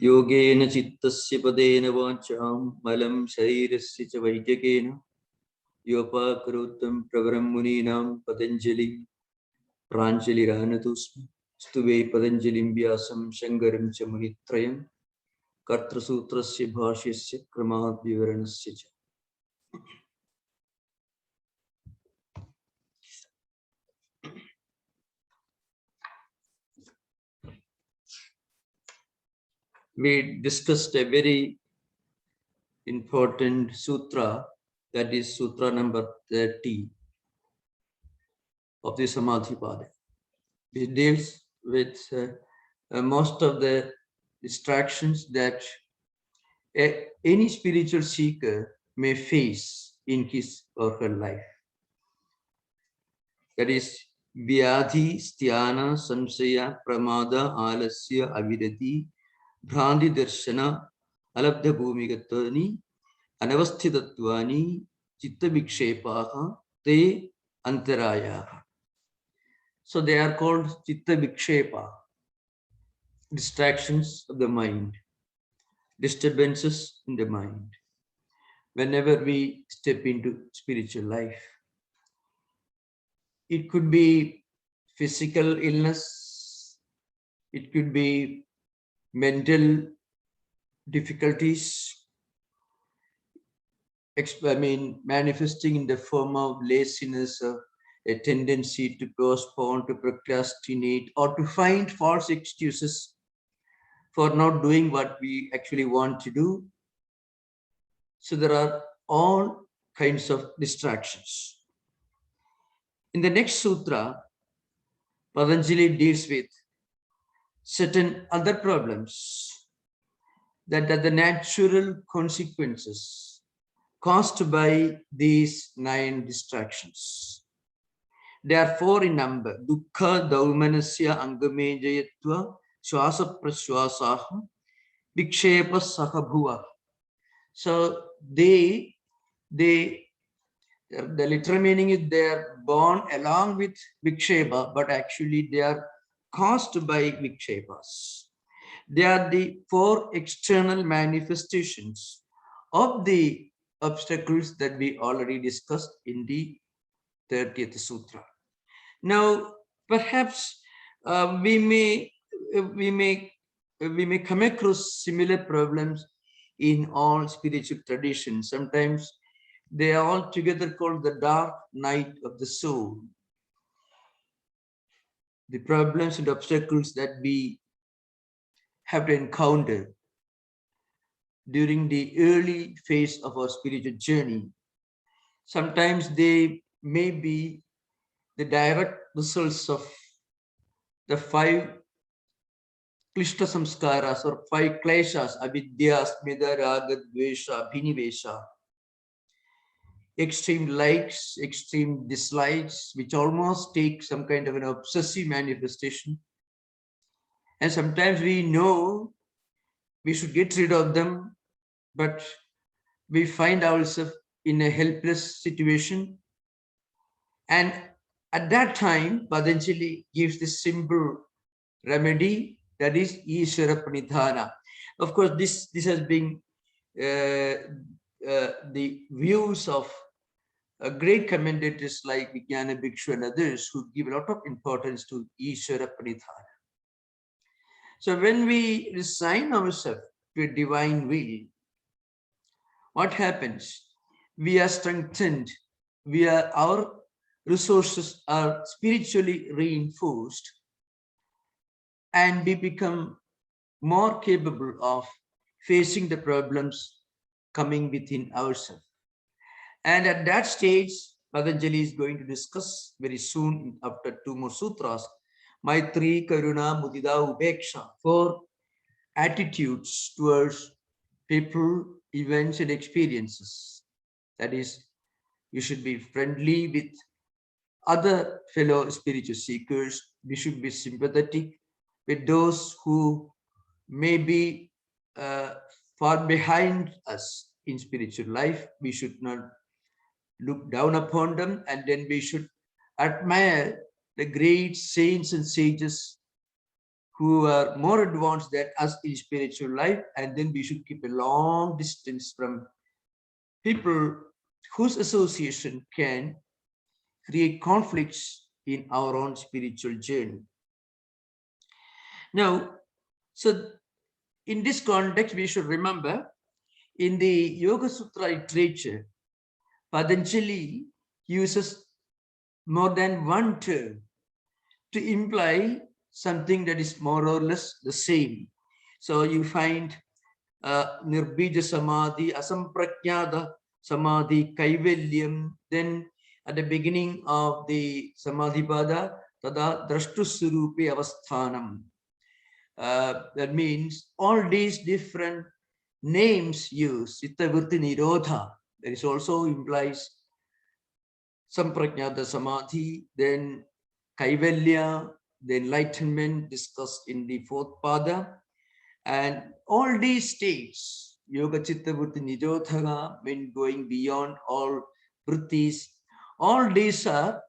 Yogena chittasya padena vacham malam sharirasya cha vaidyakena yopakaruttam pravaram muninam patanjali pranjali ranatusmi stuve patanjalim vyasam shankaram cha munitrayam kartra sutrasya bhashyasya kramat vivaranasya cha. We discussed a very important sutra, that is sutra number 30 of the Samadhipada. It deals with most of the distractions that any spiritual seeker may face in his or her life. That is Vyadhi, Sthana, Samsaya, Pramada, Alasya, Avirati, Bhranti Darshana, Alabdha Bhumigatani, Anavasthitattvani, Chitta Vikshepaha, Te Antarayaha. So they are called Chitta Vikshepa, distractions of the mind, disturbances in the mind. Whenever we step into spiritual life, it could be physical illness, it could be mental difficulties, manifesting in the form of laziness, a tendency to postpone, to procrastinate, or to find false excuses for not doing what we actually want to do. So there are all kinds of distractions. In the next sutra, Patanjali deals with certain other problems that are the natural consequences caused by these 9 distractions. They are 4 in number: dukkha, daumanasya, angamejayatva, swasa praswasaha, vikshepa sahabhuva. So the literal meaning is they are born along with vikshepa, but actually they are caused by vikshepas. They are the 4 external manifestations of the obstacles that we already discussed in the 30th Sutra. Now, perhaps we may come across similar problems in all spiritual traditions. Sometimes they are all together called the dark night of the soul. The problems and obstacles that we have to encounter during the early phase of our spiritual journey. Sometimes they may be the direct results of the 5 klishta samskaras or 5 kleshas: avidya, smita, raga, dvesha, abhinivesha. Extreme likes, extreme dislikes, which almost take some kind of an obsessive manifestation. And sometimes we know we should get rid of them, but we find ourselves in a helpless situation. And at that time, Patanjali gives this simple remedy, that is Ishvara Pranidhana. Of course, this has been the views of great commentators like Vijnana Bhikshu and others who give a lot of importance to Ishvara Pranidhana. So when we resign ourselves to a divine will, what happens? We are strengthened. Our resources are spiritually reinforced, and we become more capable of facing the problems coming within ourselves. And at that stage, Patanjali is going to discuss very soon, after 2 more sutras, Maitri, Karuna, Mudita, Upeksha, 4 attitudes towards people, events, and experiences. That is, you should be friendly with other fellow spiritual seekers. We should be sympathetic with those who may be far behind us in spiritual life. We should not look down upon them, and then we should admire the great saints and sages who are more advanced than us in spiritual life, and then we should keep a long distance from people whose association can create conflicts in our own spiritual journey. Now, so in this context, we should remember in the Yoga Sutra literature, Patanjali uses more than one term to imply something that is more or less the same. So you find Nirbija Samadhi, Asamprakyada Samadhi, Kaivalyam. Then at the beginning of the Samadhi Pada, Tada Drashtu Surupi Avasthanam. That means all these different names used, Chittavritti Nirodha, that is also implies Sampragnata Samadhi, then Kaivalya, the enlightenment discussed in the fourth pada, and all these states, Yoga Chitta Vritti Nirodha, when going beyond all vrittis, all these are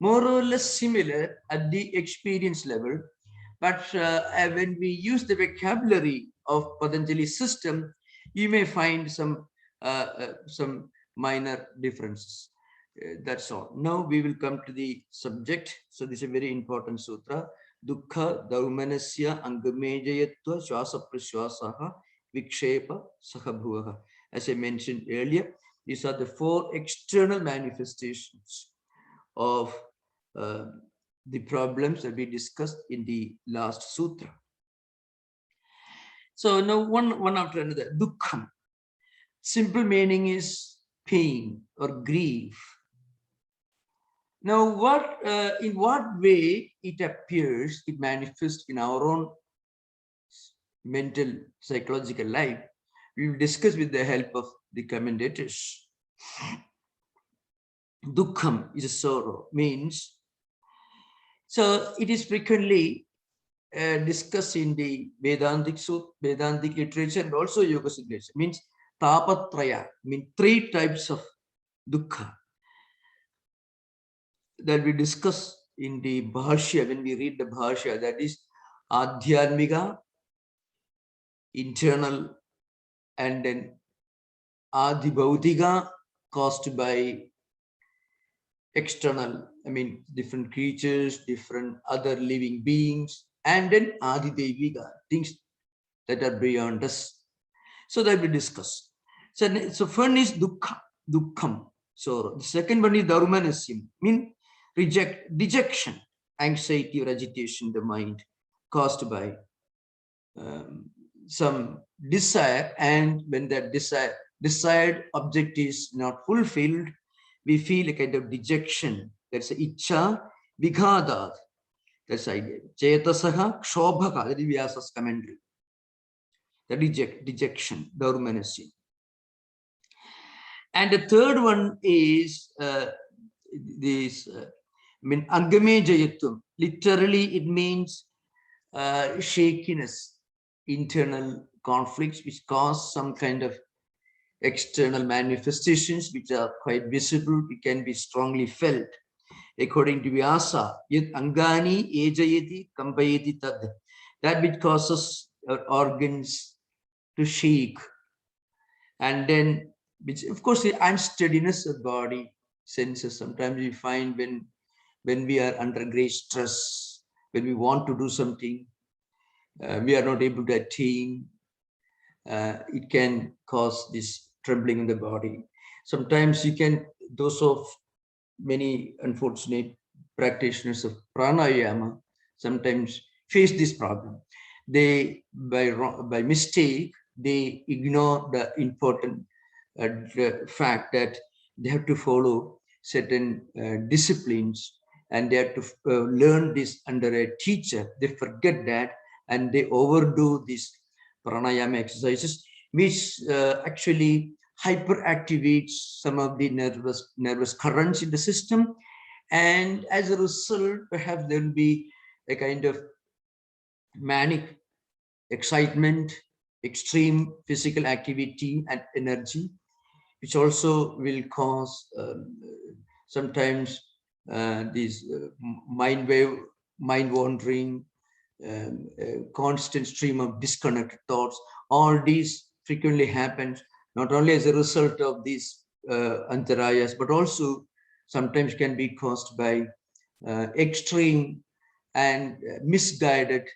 more or less similar at the experience level. But when we use the vocabulary of Patanjali's system, you may find some minor differences. That's all. Now we will come to the subject. So this is a very important sutra. Dukkha daumanasya angamejayatva shwasa prashwasaha vikshepa sahabhuvaha. As I mentioned earlier, these are the four external manifestations of the problems that we discussed in the last sutra. So now one after another. Dukkham. Simple meaning is pain or grief. Now, in what way it appears, it manifests in our own mental, psychological life, we will discuss with the help of the commentators. Dukkham is a sorrow, means, so it is frequently discussed in the Vedantic literature and also Yoga literature, means tapatraya, means three types of dukkha that we discuss in the Bhashya, when we read the Bhashya, that is Adhyatmika, internal, and then Adhibhautika, caused by external, I mean, different creatures, different other living beings, and then Adidevika, things that are beyond us. So that we discuss. So first is dukkha, dukkham, sorrow. The second one is dharmanasyam, mean dejection, anxiety or agitation in the mind caused by some desire, and when that desired object is not fulfilled, we feel a kind of dejection. That's a ichcha vighadat. That's the idea. Chetasaha kshobhaka, that is Vyasa's commentary. The dejection, dharmanasyam. And the third one is this, angame jayatvam. Literally, it means shakiness, internal conflicts which cause some kind of external manifestations which are quite visible, it can be strongly felt. According to Vyasa, yat angani ejayati kampayati tad, that which causes our organs to shake, and then which, of course, the unsteadiness of body senses. Sometimes we find when we are under great stress, when we want to do something, we are not able to attain. It can cause this trembling in the body. Sometimes you can, those of many unfortunate practitioners of pranayama sometimes face this problem. They, by mistake, they ignore the important fact that they have to follow certain disciplines, and they have to learn this under a teacher. They forget that, and they overdo these pranayama exercises, which actually hyperactivates some of the nervous currents in the system, and as a result, perhaps there will be a kind of manic excitement, extreme physical activity and energy, which also will cause sometimes these mind wandering, constant stream of disconnected thoughts. All these frequently happens not only as a result of these antarayas, but also sometimes can be caused by extreme and misguided,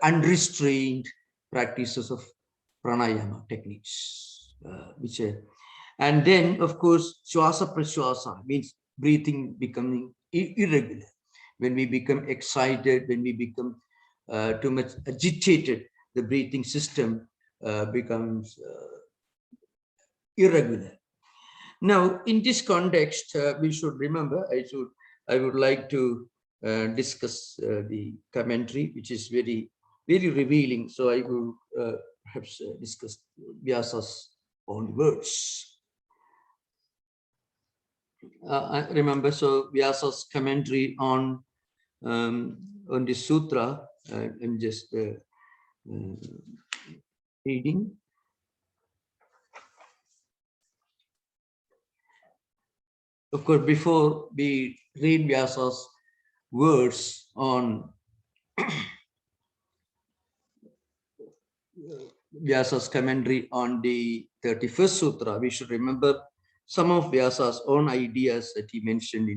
unrestrained practices of pranayama techniques, and then of course shwasa prashwasa means breathing becoming irregular. When we become excited, when we become too much agitated, the breathing system becomes irregular. Now, in this context, we should remember, I would like to discuss the commentary, which is very, very revealing. So I will perhaps discuss Vyasa's own words. I remember, so Vyasa's commentary on this sutra. I'm just reading. Of course, before we read Vyasa's words on Vyasa's commentary on the 31st Sutra, we should remember some of Vyasa's own ideas that he mentioned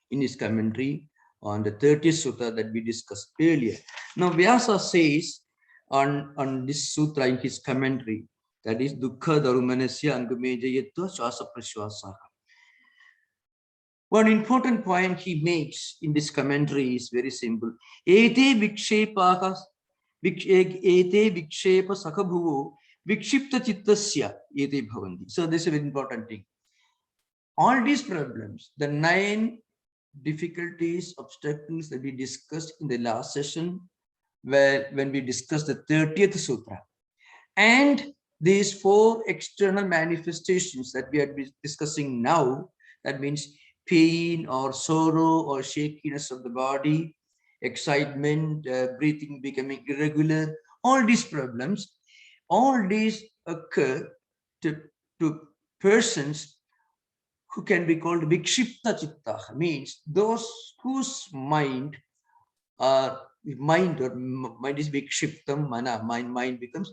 in his commentary on the 30th Sutra that we discussed earlier. Now, Vyasa says on this sutra in his commentary, that is Dukkha Darumanasya Angamejayatva Swasa Prashwasa. One important point he makes in this commentary is very simple. Ete vikshepaha ete vikshepa sakabhuvo vikshipta chittasya ete bhavanti. So this is a very important thing. All these problems, the 9 difficulties, obstacles that we discussed in the last session, when we discussed the 30th sutra, and these 4 external manifestations that we are discussing now, that means pain or sorrow or shakiness of the body, excitement, breathing becoming irregular, all these problems, all these occur to persons who can be called vikshipta chitta, means those whose mind or mind is vikshiptam, mana, mind becomes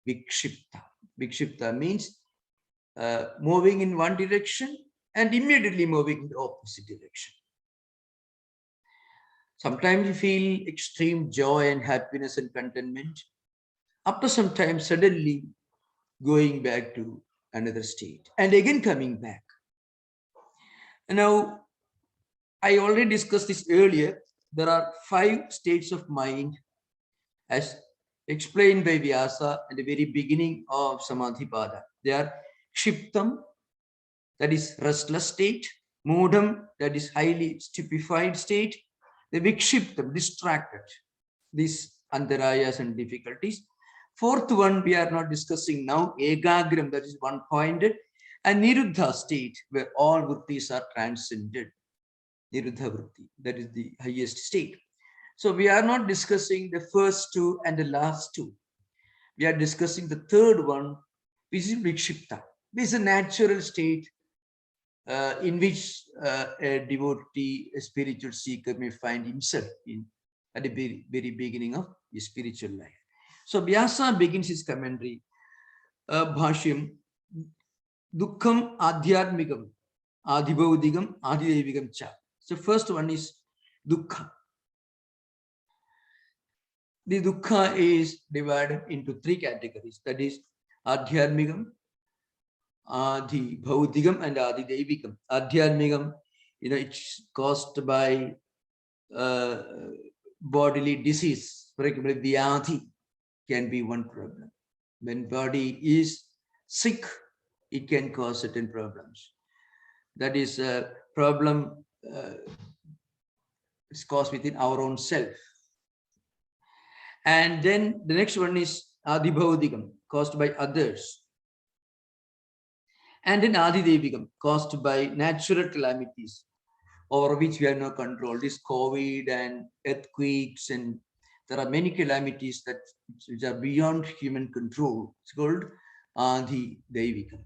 vikshipta. Vikshipta means moving in one direction and immediately moving in the opposite direction. Sometimes you feel extreme joy and happiness and contentment. After some time, suddenly going back to another state and again coming back. Now, I already discussed this earlier. There are 5 states of mind as explained by Vyasa at the very beginning of Samadhipada. They are Kshiptam, that is restless state; Mudam, that is highly stupefied state; the Vikshiptam, distracted, these antarayas and difficulties. 4th one we are not discussing now, Ekagram, that is one-pointed, and Niruddha state, where all vrittis are transcended. Niruddha vritti, that is the highest state. So we are not discussing the first 2 and the last 2. We are discussing the 3rd one, which is Vikshipta. This is a natural state in which a devotee, a spiritual seeker may find himself in at the very, very beginning of his spiritual life. So Vyasa begins his commentary, Bhashyam, Dukkham Adhyatmikam, Adhibaudigam, Adhidevigam cha. So first one is Dukkha. The Dukkha is divided into 3 categories, that is Adhyatmikam, Adhibaudigam, and Adhidevigam. Adhyatmikam, it's caused by bodily disease. For example, Vyadhi can be one problem. When body is sick, it can cause certain problems. That is a problem it's caused within our own self. And then the next one is Adhibaudigam, caused by others. And then Adhidevigam, caused by natural calamities over which we have no control. This COVID and earthquakes, and there are many calamities which are beyond human control. It's called Adhidevigam.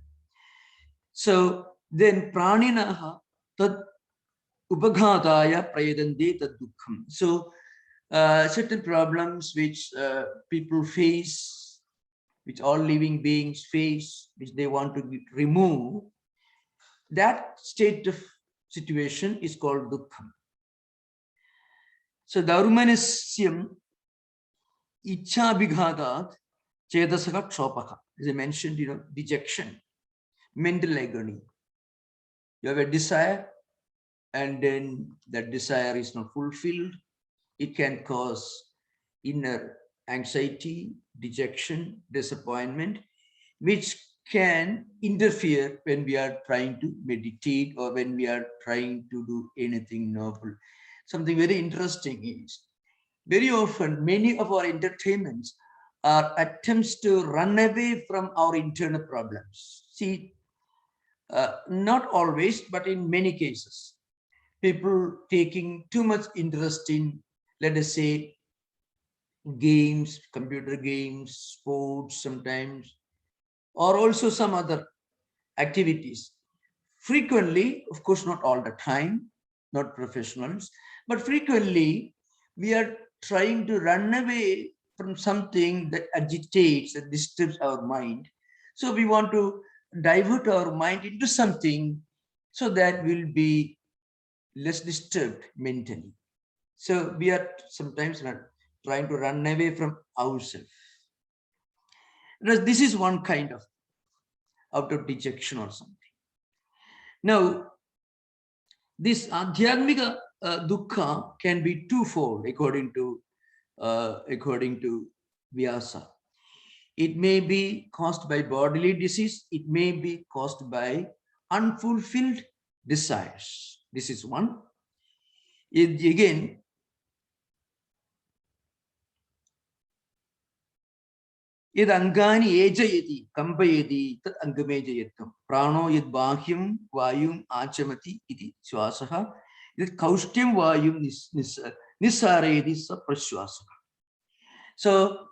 So then Praninaha tad upaghataya prayadante tad dukkham. So certain problems which people face, which all living beings face, which they want to remove, that state of situation is called dukkham. So Daurmanasyam Icha Bighadat Chedasaka Kshopaha. As I mentioned, dejection, mental agony. You have a desire, and then that desire is not fulfilled. It can cause inner anxiety, dejection, disappointment, which can interfere when we are trying to meditate or when we are trying to do anything noble. Something very interesting is, very often, many of our entertainments are attempts to run away from our internal problems. See, not always, but in many cases, people taking too much interest in, let us say, games, computer games, sports sometimes, or also some other activities. Frequently, of course, not all the time, not professionals, but frequently we are trying to run away from something that agitates, that disturbs our mind. So we want to divert our mind into something so that we'll be less disturbed mentally. So we are sometimes trying to run away from ourselves. This is one kind of out of dejection or something. Now, this adhyatmika dukkha can be twofold according to Vyasa. It may be caused by bodily disease. It may be caused by unfulfilled desires. This is one. Again, Yad angani ejayati kampayati tat angamejayatam prano yad bahyam vayum achamati iti swasaha yad kaushtyam vayum nisarayati sa praswasaha. So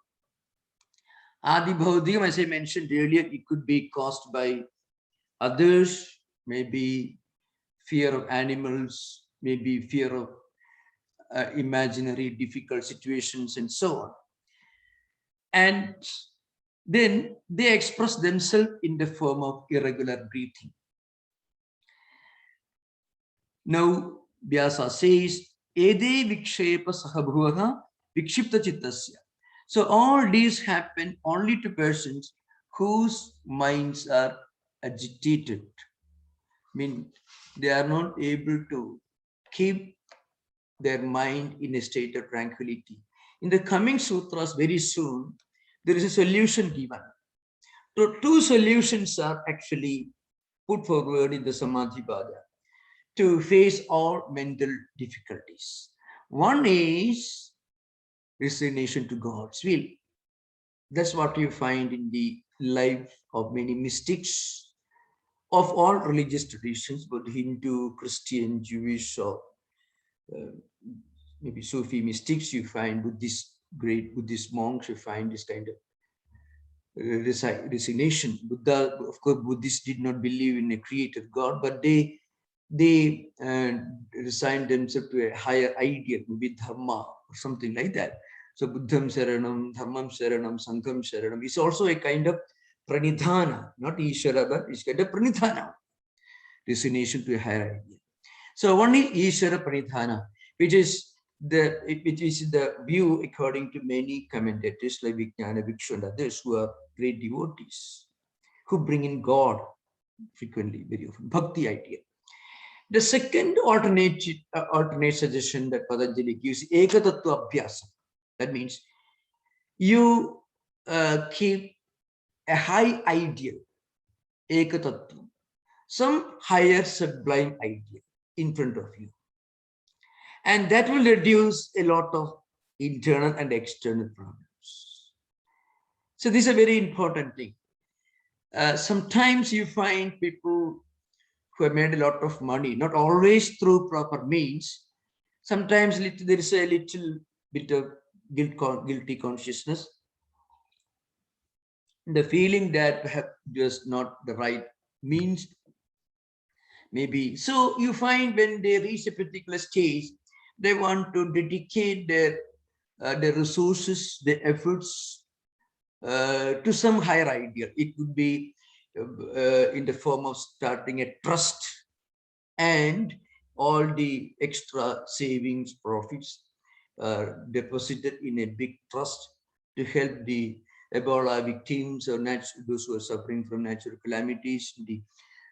adi bhaudhikam, as I mentioned earlier, it could be caused by others, maybe fear of animals, maybe fear of imaginary difficult situations and so on. And then they express themselves in the form of irregular breathing. Now, Vyasa says, Ede vikshepa sahabhuvaha vikshipta chittasya. So all these happen only to persons whose minds are agitated. I mean, they are not able to keep their mind in a state of tranquility. In the coming sutras, very soon, there is a solution given. So two solutions are actually put forward in the Samadhipada to face all mental difficulties. One is resignation to God's will. That's what you find in the life of many mystics of all religious traditions, both Hindu, Christian, Jewish, or maybe Sufi mystics. You find Buddhist, great Buddhist monks, you find this kind of resignation. Buddha, of course, Buddhists did not believe in a creator God, but they resigned themselves to a higher ideal, maybe dharma or something like that. So Buddham Saranam, Dharmam Saranam, Sangham Saranam is also a kind of pranidhana, not Ishvara, but it's kind of pranidhana, resignation to a higher ideal. So one is Ishvara pranidhana, which is the view according to many commentators like Vijnana Bhikshu and others who are great devotees, who bring in God frequently, very often, bhakti idea. The second alternate suggestion that Patanjali gives, ekatattva abhyasa. That means you keep a high ideal, ekatattva, some higher sublime ideal in front of you. And that will reduce a lot of internal and external problems. So this is a very important thing. Sometimes you find people who have made a lot of money, not always through proper means. Sometimes there is a little bit of guilty consciousness. The feeling that perhaps just not the right means maybe. So you find when they reach a particular stage, they want to dedicate their resources, their efforts to some higher ideal. It could be in the form of starting a trust, and all the extra savings profits are deposited in a big trust to help the Ebola victims or those who are suffering from natural calamities in the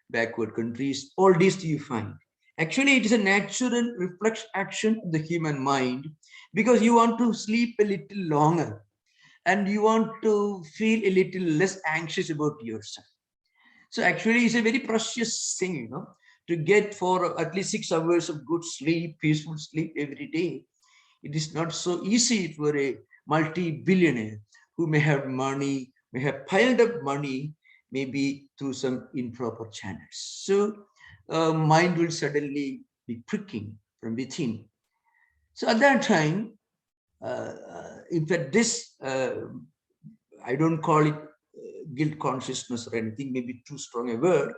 backward countries. All this you find. Actually, it is a natural reflex action of the human mind, because you want to sleep a little longer and you want to feel a little less anxious about yourself. So actually, it's a very precious thing, to get for at least 6 hours of good sleep, peaceful sleep every day. It is not so easy for a multi-billionaire who may have money, may have piled up money, maybe through some improper channels. So mind will suddenly be pricking from within. So at that time, in fact, this, I don't call it guilt consciousness or anything, maybe too strong a word,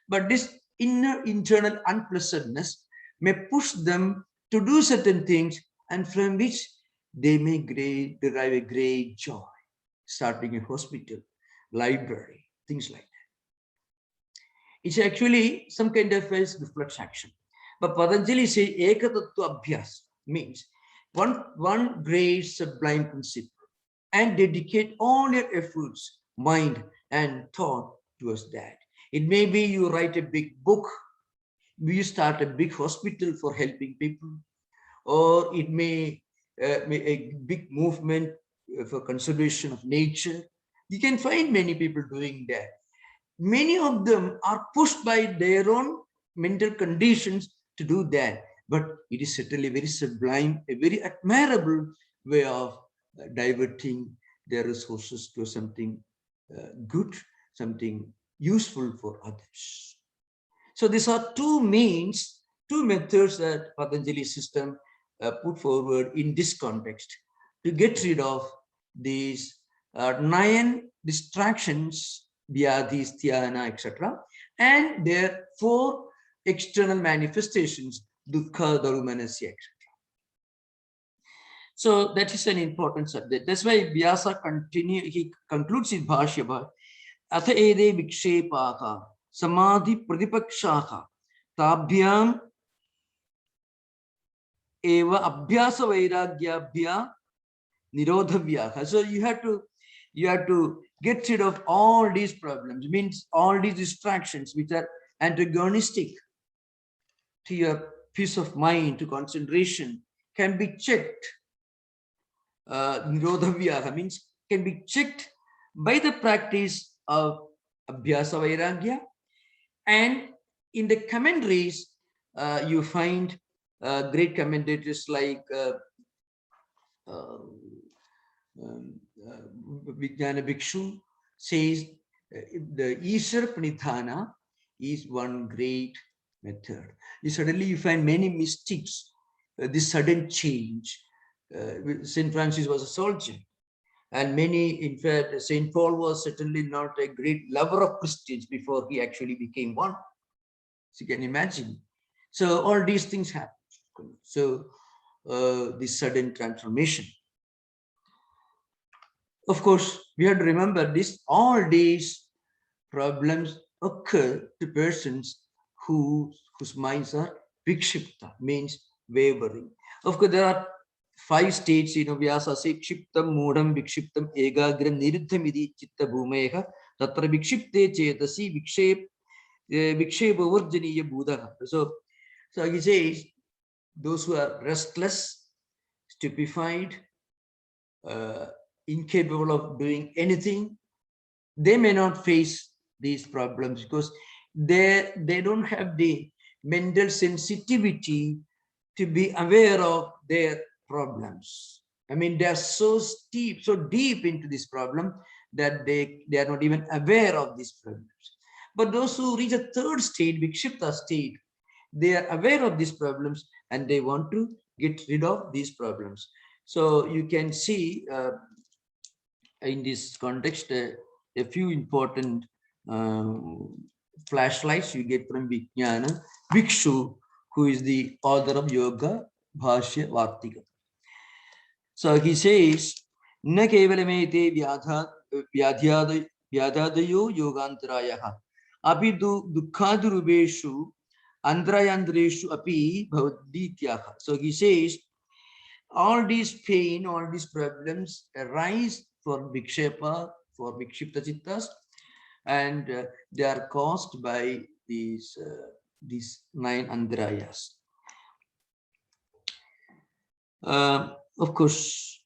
but this inner internal unpleasantness may push them to do certain things, and from which they may derive a great joy, starting a hospital, library, things like that. It's actually some kind of a reflex action. But Patanjali says Ekatattva Abhyas means one great sublime principle, and dedicate all your efforts, mind, and thought towards that. It may be you write a big book, you start a big hospital for helping people, or it may be a big movement for conservation of nature. You can find many people doing that. Many of them are pushed by their own mental conditions to do that. But it is certainly very sublime, a very admirable way of diverting their resources to something good, something useful for others. So these are two means, two methods that Patanjali system put forward in this context to get rid of these 9 distractions, vyadhis, dhyana, etc., and their 4 external manifestations, dukkha, darumanasya, etc. So that is an important subject. That's why Vyasa he concludes his bhashya by Atha ede vikshepaka samadhi pradipakshaka tabhyam eva abhyasa vairagyabhya nirodhavya. So you have to get rid of all these problems, means all these distractions which are antagonistic to your peace of mind, to concentration, can be checked. Nirodhavya means can be checked by the practice of abhyasa vairagya. And in the commentaries, you find great commentators like Vijnana Bhikshu says the Ishar Pranidhana is one great method. Suddenly you find many mystics, this sudden change. St. Francis was a soldier, and many, in fact, St. Paul was certainly not a great lover of Christians before he actually became one. So you can imagine. So all these things happen. So this sudden transformation. Of course, we have to remember this, all these problems occur to persons whose minds are vikshipta, means wavering. Of course, there are 5 states, Vyasa says, kshiptam, mudam, vikshiptam, egagram, niruddham iti chitta bhumeha, tatra vikshipte chetasi, vikshepa varjaniya buddha. So he says, those who are restless, stupefied, incapable of doing anything, they may not face these problems because they don't have the mental sensitivity to be aware of their problems. I mean, they are so deep into this problem that they are not even aware of these problems. But those who reach a 3rd state, vikshipta state, they are aware of these problems and they want to get rid of these problems. So you can see in this context a few important flashlights you get from Vijnana Bhikshu, who is the author of Yoga Bhashya Vartika. So he says, "Na kevalamete vyadhadayo yogantrayaha apidu dukkadurubeshu andrayandreshu api bhavadityaha." So he says, all these pain, all these problems arise for vikshepa, for vikshipta chittas, and they are caused by these 9 andrayas. Of course,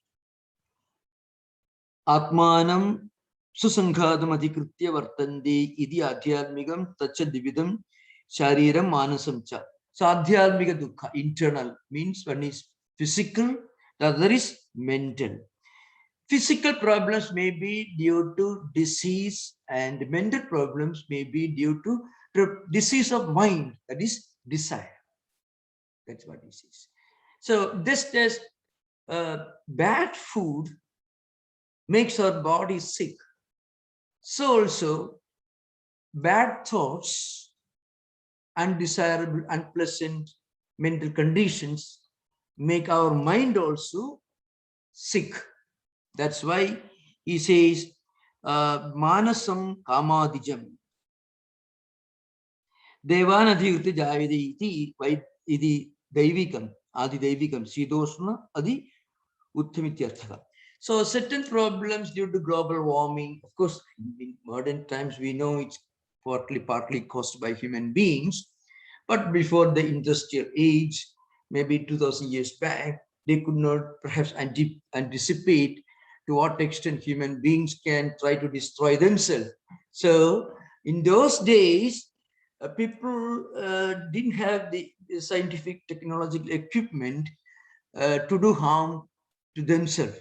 Atmanam susanghadam adhikritya vartande idi adhyatmikam tacha dividam shariram manasam cha. So adhyatmika dukkha, internal, means one is physical, the other is mental. Physical problems may be due to disease, and mental problems may be due to the disease of mind, that is desire. That's what he says. So just as bad food makes our body sick, so also bad thoughts, undesirable, unpleasant mental conditions make our mind also sick. That's why he says, manasam kamadijam devanadhirti javide iti daivikam adi daivikam sidoshna adi uttamityarthaka. So certain problems due to global warming, of course, in modern times we know it's partly caused by human beings, but before the industrial age, maybe 2000 years back, they could not perhaps anticipate to what extent human beings can try to destroy themselves. So in those days, people didn't have the scientific technological equipment to do harm to themselves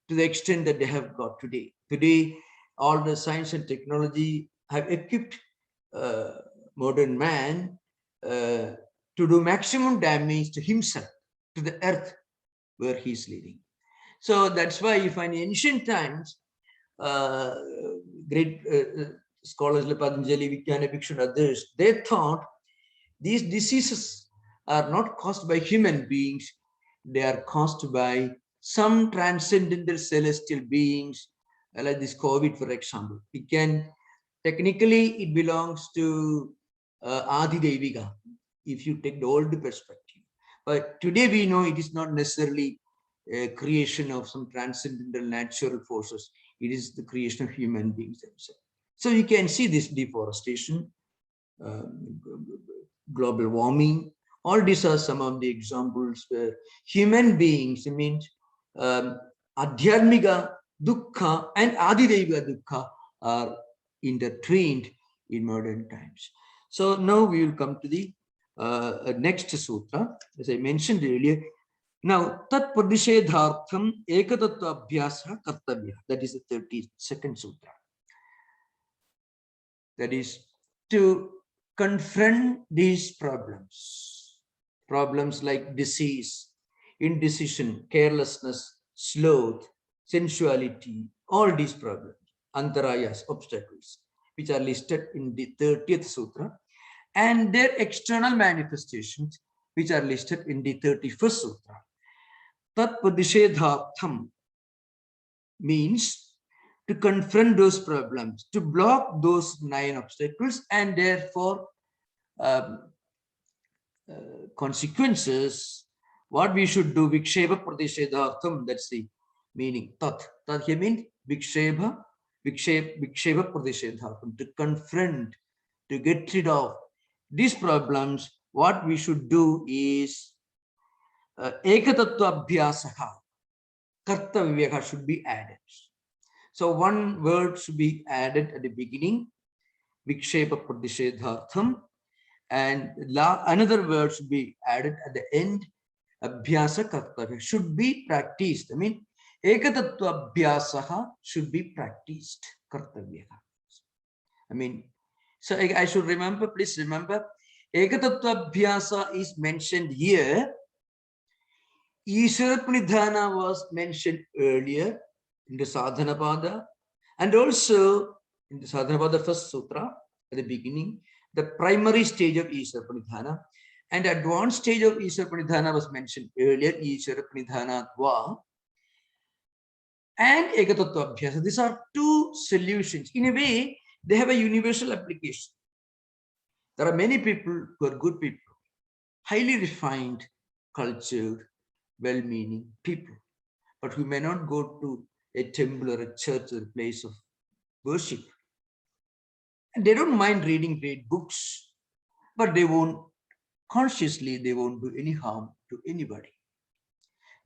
to the extent that they have got today. Today, all the science and technology have equipped modern man to do maximum damage to himself, to the earth where he is living. So that's why you find in ancient times, great scholars like Patanjali, Vijnana Bhikshu and others, they thought these diseases are not caused by human beings, they are caused by some transcendental celestial beings, like this COVID, for example. It can, technically, it belongs to Adi Devika, if you take the old perspective. But today we know it is not necessarily a creation of some transcendental natural forces. It is the creation of human beings themselves. So you can see this deforestation, global warming. All these are some of the examples where human beings, I mean, Adhyatmika Dukkha and Adidaiva Dukkha are intertwined in modern times. So now we will come to the next sutra, as I mentioned earlier. Now, Tat Pradishedhartham Ekatattva Abhyasa Kartavya. That is the 32nd sutra. That is to confront these problems. Problems like disease, indecision, carelessness, sloth, sensuality, all these problems, antarayas, obstacles, which are listed in the 30th sutra, and their external manifestations, which are listed in the 31st sutra. Tat Pradishedhartham means to confront those problems, to block those 9 obstacles, and therefore consequences. What we should do, Viksheva Pradeshedhartham, that's the meaning. Tat here means Viksheva Pradeshedhartham, to confront, to get rid of these problems. What we should do is Ekatattva Abhyasaha, Karta Viveka should be added. So one word should be added at the beginning, Vikshepa Pradeshedhartham, and another word should be added at the end, Abhyasa Kartavya, should be practiced. I mean, Ekatattva Abhyasaha should be practiced, Kartavya. I mean, so I should remember, please remember, Ekatattva Abhyasa is mentioned here. Ishvara Pranidhana was mentioned earlier in the Sadhana Pada, and also in the Sadhana Pada first sutra, at the beginning, the primary stage of Ishvara Pranidhana. And the advanced stage of Ishvara Pranidhana was mentioned earlier, Ishvara Pranidhana Dva and Ekatattva Abhyasa. These are two solutions. In a way, they have a universal application. There are many people who are good people, highly refined, cultured, well-meaning people, but who may not go to a temple or a church or a place of worship. And they don't mind reading great books, but they won't do any harm to anybody.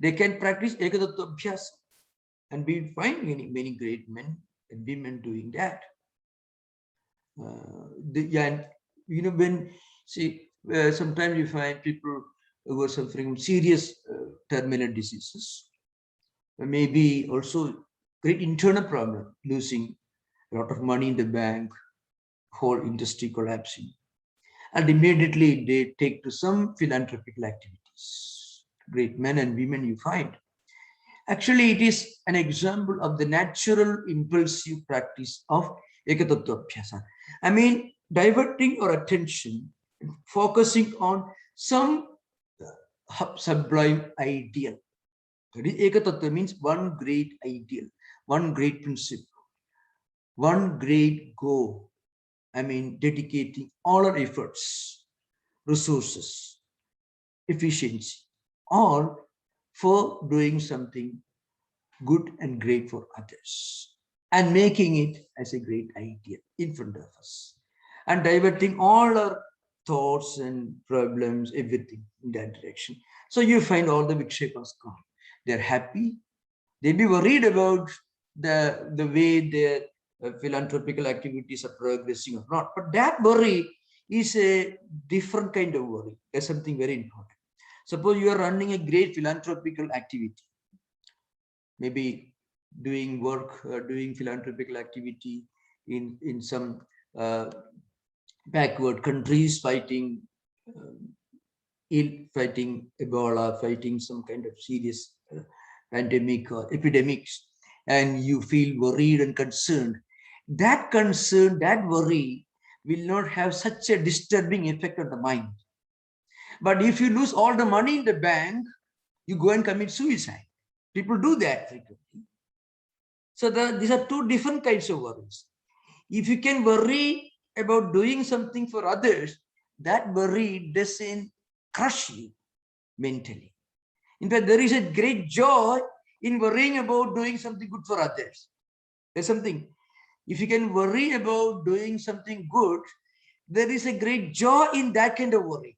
They can practice Ekatattva Abhyasa, and we find many great men and women doing that. And when sometimes you find people who are suffering from serious terminal diseases, maybe also great internal problem, losing a lot of money in the bank, whole industry collapsing, and immediately they take to some philanthropical activities. Great men and women you find. Actually, it is an example of the natural impulsive practice of Ekatattva Abhyasa. I mean, diverting our attention, focusing on some sublime ideal. That is, Ekatattva means one great ideal, one great principle, one great goal. I mean, dedicating all our efforts, resources, efficiency, all for doing something good and great for others and making it as a great idea in front of us and diverting all our thoughts and problems, everything in that direction. So you find all the vikshepas gone. They're happy. They'll be worried about the way their philanthropical activities are progressing or not. But that worry is a different kind of worry. There's something very important. Suppose you are running a great philanthropical activity, maybe doing work, doing philanthropical activity in some backward countries, fighting fighting Ebola, fighting some kind of serious pandemic or epidemics, and you feel worried and concerned. That concern, that worry will not have such a disturbing effect on the mind. But if you lose all the money in the bank, you go and commit suicide. People do that frequently. So these are two different kinds of worries. If you can worry about doing something for others, that worry doesn't crush you mentally. In fact, there is a great joy in worrying about doing something good for others. There's something. If you can worry about doing something good, there is a great joy in that kind of worry.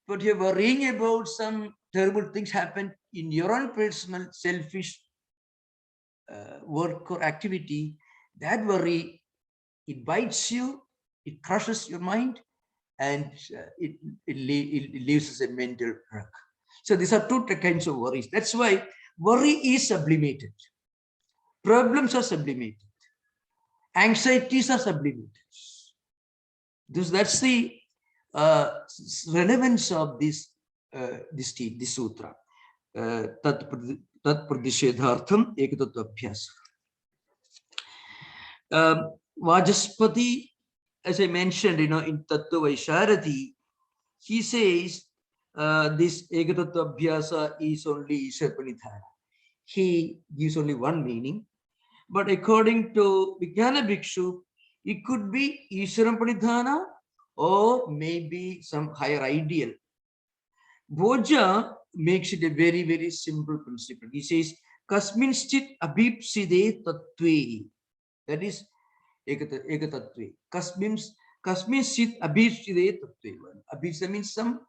But you're worrying about some terrible things happen in your own personal, selfish work or activity, that worry, it bites you, it crushes your mind, and it leaves us a mental wreck. So these are two kinds of worries. That's why worry is sublimated. Problems are sublimated. Anxieties are sublimated. That's the relevance of this sutra. Tat pradishedhartham ekatattva abhyasa. Vajaspati, as I mentioned, in Tattva Vaisharati, he says this ekatattva abhyasa is only Ishvara Pranidhana. He gives only one meaning, but according to Vijnana Bhikshu, it could be Ishvara Pranidhana or maybe some higher ideal. Bhoja makes it a very, very simple principle. He says, Kasminschit abhipside tattve. That is ekatattve. Kasminschit abhipside tattve. Abhipsida means some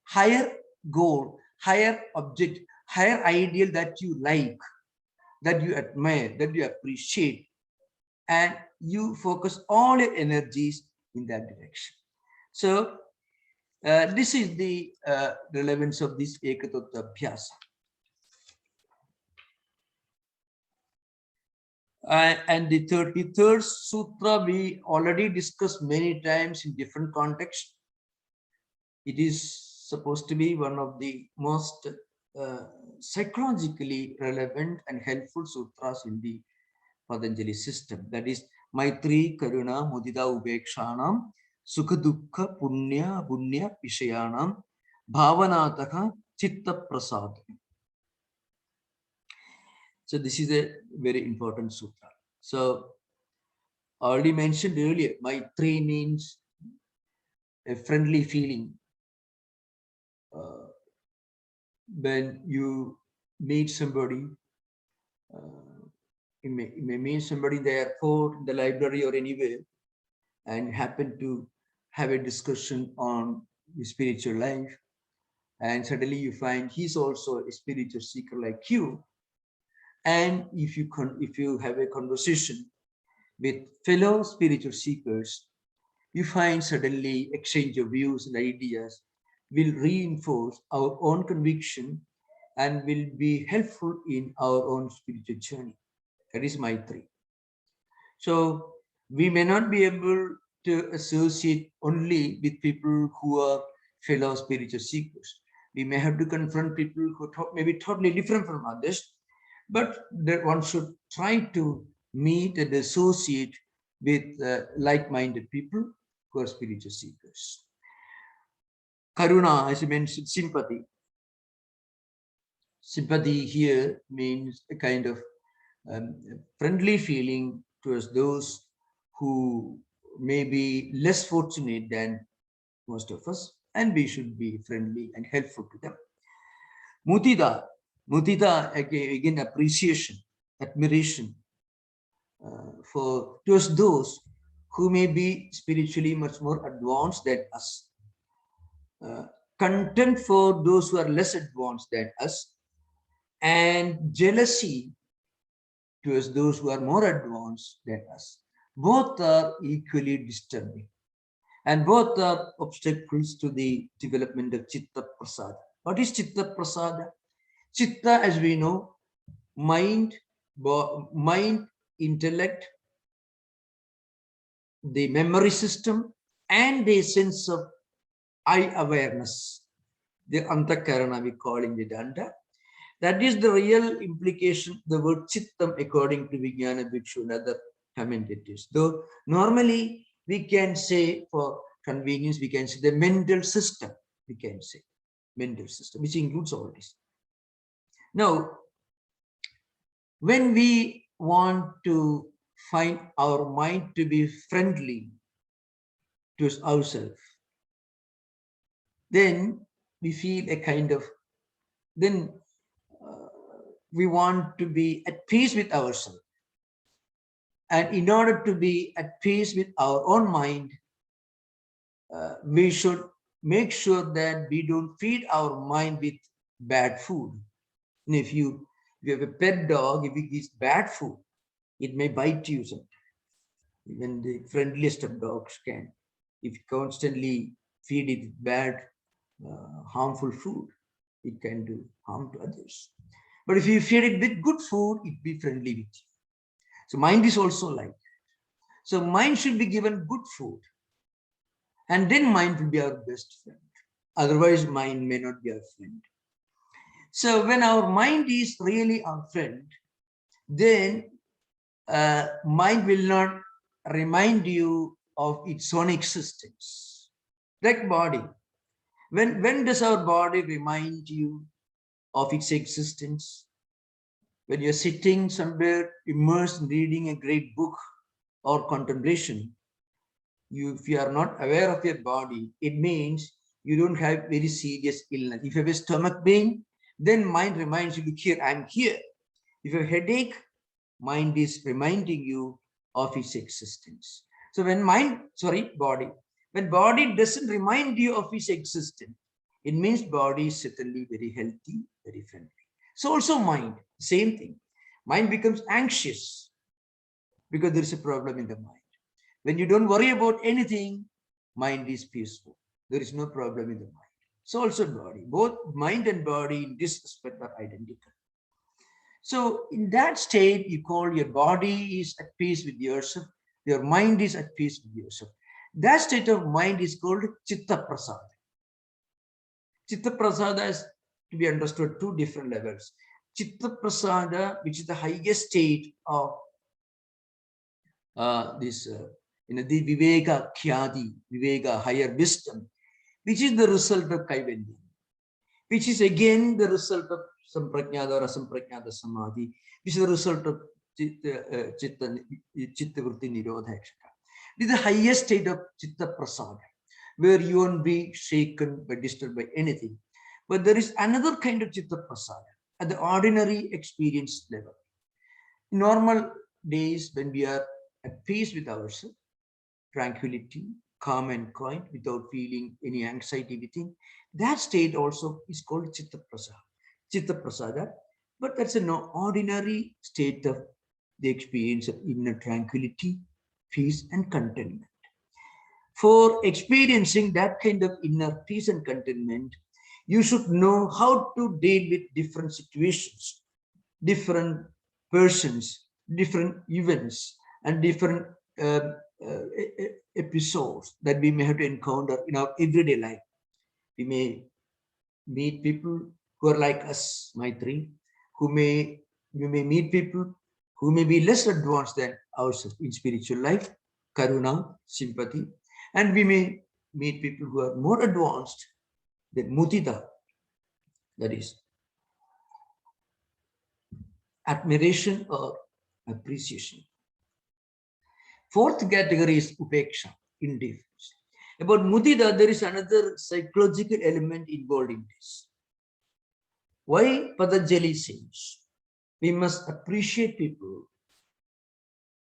higher goal, higher object, higher ideal that you like, that you admire, that you appreciate, and you focus all your energies in that direction. So this is the relevance of this ekatattva abhyasa. And the 33rd sutra we already discussed many times in different contexts. It is supposed to be one of the most psychologically relevant and helpful sutras in the Patanjali system. That is Maitri, Karuna, Mudita, Ubekshanam, Sukha Dukkha, Punya, Bunya, Vishayanam, Bhavanataka, Chitta Prasad. So this is a very important sutra. So I already mentioned earlier, Maitri means a friendly feeling. When you meet somebody, you may meet somebody in the airport, in the library, or anywhere, and happen to have a discussion on the spiritual life, and suddenly you find he's also a spiritual seeker like you. And if you have a conversation with fellow spiritual seekers, you find suddenly exchange of views and ideas will reinforce our own conviction and will be helpful in our own spiritual journey. That is Maitri. So we may not be able to associate only with people who are fellow spiritual seekers. We may have to confront people who may be totally different from others, but that one should try to meet and associate with like-minded people who are spiritual seekers. Karuna, as I mentioned, sympathy. Sympathy here means a kind of friendly feeling towards those who may be less fortunate than most of us, and we should be friendly and helpful to them. Mudita, Mudita again appreciation, admiration for towards those who may be spiritually much more advanced than us. Content for those who are less advanced than us, and jealousy towards those who are more advanced than us. Both are equally disturbing, and both are obstacles to the development of Chitta Prasada. What is Chitta Prasada? Chitta, as we know, mind, mind, intellect, the memory system, and the sense of I awareness, the Antakarana we call in Vedanta. That is the real implication, the word Chittam, according to Vijnana Bhikshu and other commentators. Though normally we can say, for convenience, we can say the mental system, we can say mental system, which includes all this. Now, when we want to find our mind to be friendly to ourselves, then we feel a kind of, then we want to be at peace with ourselves. And in order to be at peace with our own mind, we should make sure that we don't feed our mind with bad food. And if you have a pet dog, if it eats bad food, it may bite you sometimes. Even the friendliest of dogs can. If you constantly feed it with bad, harmful food, it can do harm to others. But if you feed it with good food, it will be friendly with you. So mind is also like that. So mind should be given good food. And then mind will be our best friend. Otherwise, mind may not be our friend. So when our mind is really our friend, then mind will not remind you of its own existence. Like body. When does our body remind you of its existence? When you're sitting somewhere immersed in reading a great book or contemplation, if you are not aware of your body, it means you don't have very serious illness. If you have a stomach pain, then mind reminds you, look here, I'm here. If you have a headache, mind is reminding you of its existence. So when body, when body doesn't remind you of its existence, it means body is certainly very healthy, very friendly. So also mind, same thing. Mind becomes anxious because there is a problem in the mind. When you don't worry about anything, mind is peaceful. There is no problem in the mind. So also body. Both mind and body in this aspect are identical. So in that state, you call your body is at peace with yourself. Your mind is at peace with yourself. That state of mind is called Chitta Prasada. Chitta Prasada is to be understood two different levels. Chitta Prasada, which is the highest state of the Viveka Khyadi, Viveka, higher wisdom, which is the result of Kaivalya, which is again the result of Samprajnada or Asamprajnada Samadhi, which is the result of Chitta Vritti Nirodha, etc. This is the highest state of Chitta Prasada, where you won't be shaken by disturbed by anything. But there is another kind of Chitta Prasada at the ordinary experience level. In normal days, when we are at peace with ourselves, tranquility, calm and quiet, without feeling any anxiety within, that state also is called Chitta Prasada. Chitta Prasada, but that's an ordinary state of the experience of inner tranquility, peace, and contentment. For experiencing that kind of inner peace and contentment, you should know how to deal with different situations, different persons, different events, and different uh, uh, episodes that we may have to encounter in our everyday life. We may meet people who are like us, Maitri, we may meet people who may be less advanced than ourselves in spiritual life, karuna, sympathy, and we may meet people who are more advanced than mudita, that is admiration or appreciation. Fourth category is upeksha, indifference. About mudita, there is another psychological element involved in this. Why Patanjali says we must appreciate people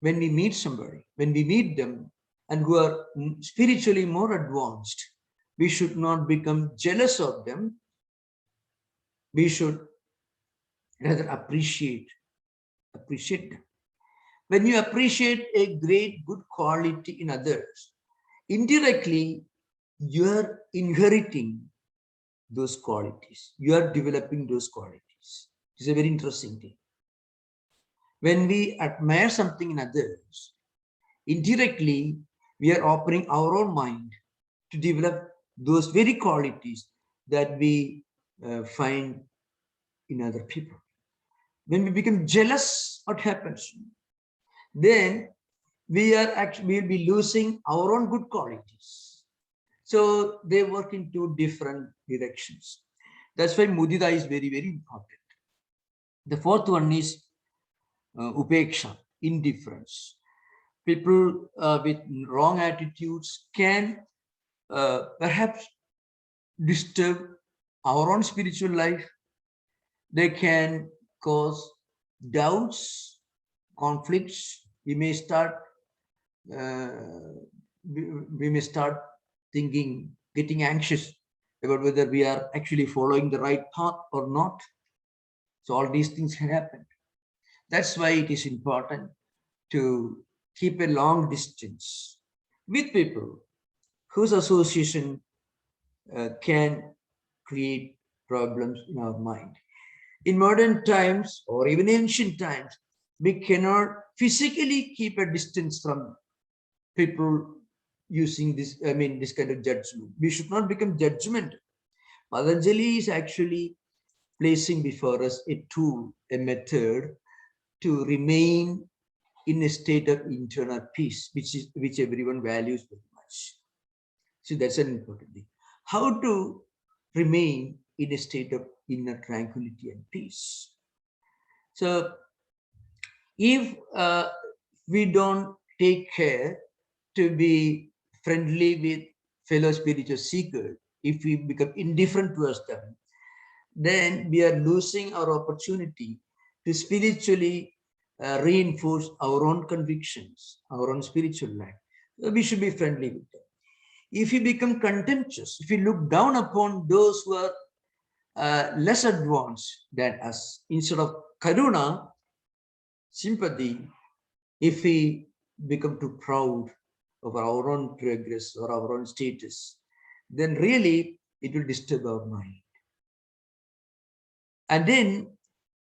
when we meet somebody, when we meet them, and who are spiritually more advanced, we should not become jealous of them. We should rather appreciate them. When you appreciate a great good quality in others, indirectly you are inheriting those qualities. You are developing those qualities. It's a very interesting thing. When we admire something in others, indirectly we are opening our own mind to develop those very qualities that we find in other people. When we become jealous, what happens? Then we'll be losing our own good qualities. So they work in two different directions. That's why mudita is very, very important. The fourth one is upeksha, indifference. People with wrong attitudes can perhaps disturb our own spiritual life. They can cause doubts, conflicts. We may start thinking, getting anxious about whether we are actually following the right path or not. So all these things can happen. That's why it is important to keep a long distance with people whose association can create problems in our mind. In modern times or even ancient times, we cannot physically keep a distance from people using this kind of judgment. We should not become judgmental. Patanjali is actually placing before us a tool, a method to remain in a state of internal peace, which everyone values very much. So that's an important thing. How to remain in a state of inner tranquility and peace. So if we don't take care to be friendly with fellow spiritual seekers, if we become indifferent towards them, then we are losing our opportunity to spiritually reinforce our own convictions, our own spiritual life. So we should be friendly with them. If we become contemptuous, if we look down upon those who are less advanced than us, instead of karuna, sympathy, if we become too proud of our own progress or our own status, then really it will disturb our mind. And then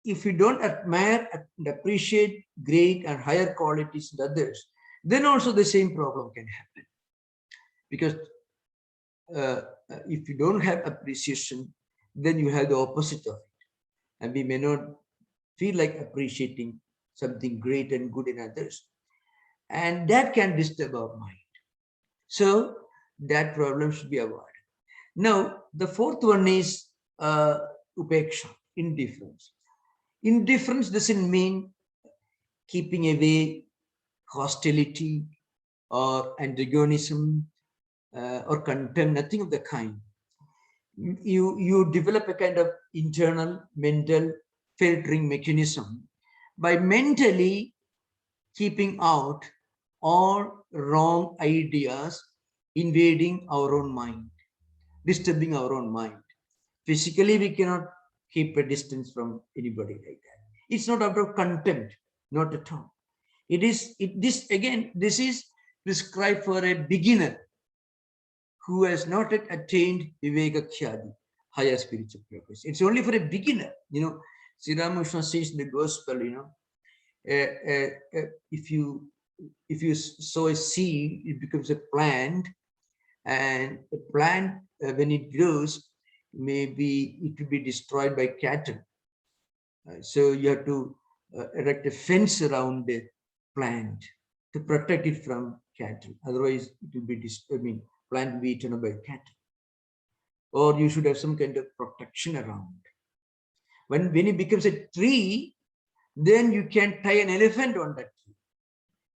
if we don't admire and appreciate great and higher qualities in others, then also the same problem can happen. Because if you don't have appreciation, then you have the opposite of it. And we may not feel like appreciating something great and good in others. and that can disturb our mind. So that problem should be avoided. Now, the fourth one is upeksha, indifference. Indifference doesn't mean keeping away, hostility, or antagonism, or contempt, nothing of the kind. You develop a kind of internal mental filtering mechanism by mentally keeping out all wrong ideas invading our own mind, disturbing our own mind. Physically, we cannot keep a distance from anybody like that. It's not out of contempt, not at all. This is prescribed for a beginner who has not yet attained Viveka Khyadi, higher spiritual progress. It's only for a beginner. Sri Ramakrishna says in the gospel, if you sow a seed, it becomes a plant, and a plant, when it grows, maybe it will be destroyed by cattle. So you have to erect a fence around the plant to protect it from cattle. Otherwise, it will be plant will be eaten by cattle. Or you should have some kind of protection around. When it becomes a tree, then you can tie an elephant on that tree.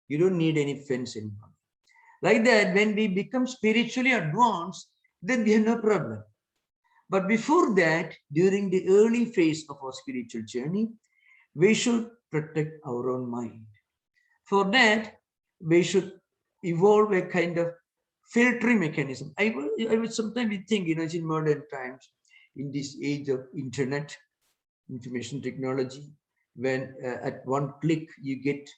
You don't need any fence anymore. Like that, when we become spiritually advanced, then we have no problem. But before that, during the early phase of our spiritual journey, we should protect our own mind. For that, we should evolve a kind of filtering mechanism. I would sometimes think, in modern times, in this age of internet, information technology, when at one click you get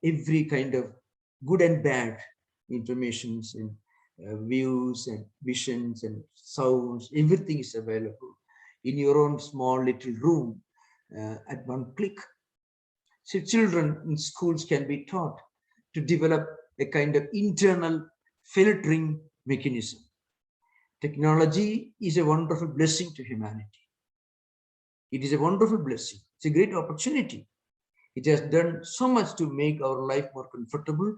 every kind of good and bad informations and views and visions and sounds, everything is available in your own small little room at one click. So children in schools can be taught to develop a kind of internal filtering mechanism. Technology is a wonderful blessing to humanity. It is a wonderful blessing. It's a great opportunity. It has done so much to make our life more comfortable,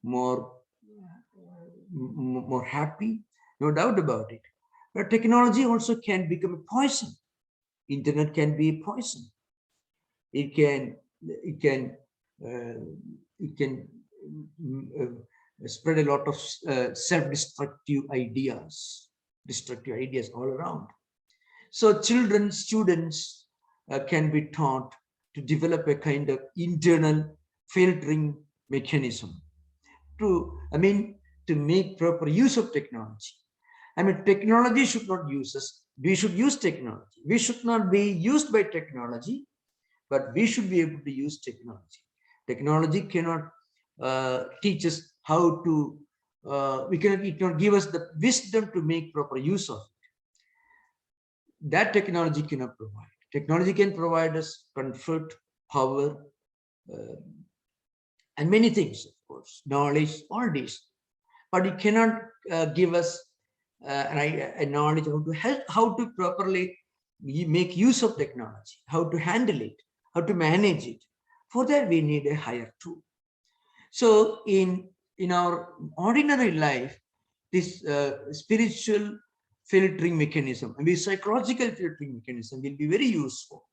more happy, no doubt about it. But technology also can become a poison. Internet can be a poison. It can spread a lot of self-destructive ideas, all around. So children, students can be taught to develop a kind of internal filtering mechanism to make proper use of technology. Technology should not use us. We should use technology. We should not be used by technology, but we should be able to use technology. Technology cannot teach us how to, it cannot give us the wisdom to make proper use of it. That technology cannot provide. Technology can provide us comfort, power, and many things, of course, knowledge, all this. But it cannot give us a knowledge how to properly make use of technology, how to handle it, how to manage it. For that, we need a higher tool. So in our ordinary life, this spiritual filtering mechanism, psychological filtering mechanism will be very useful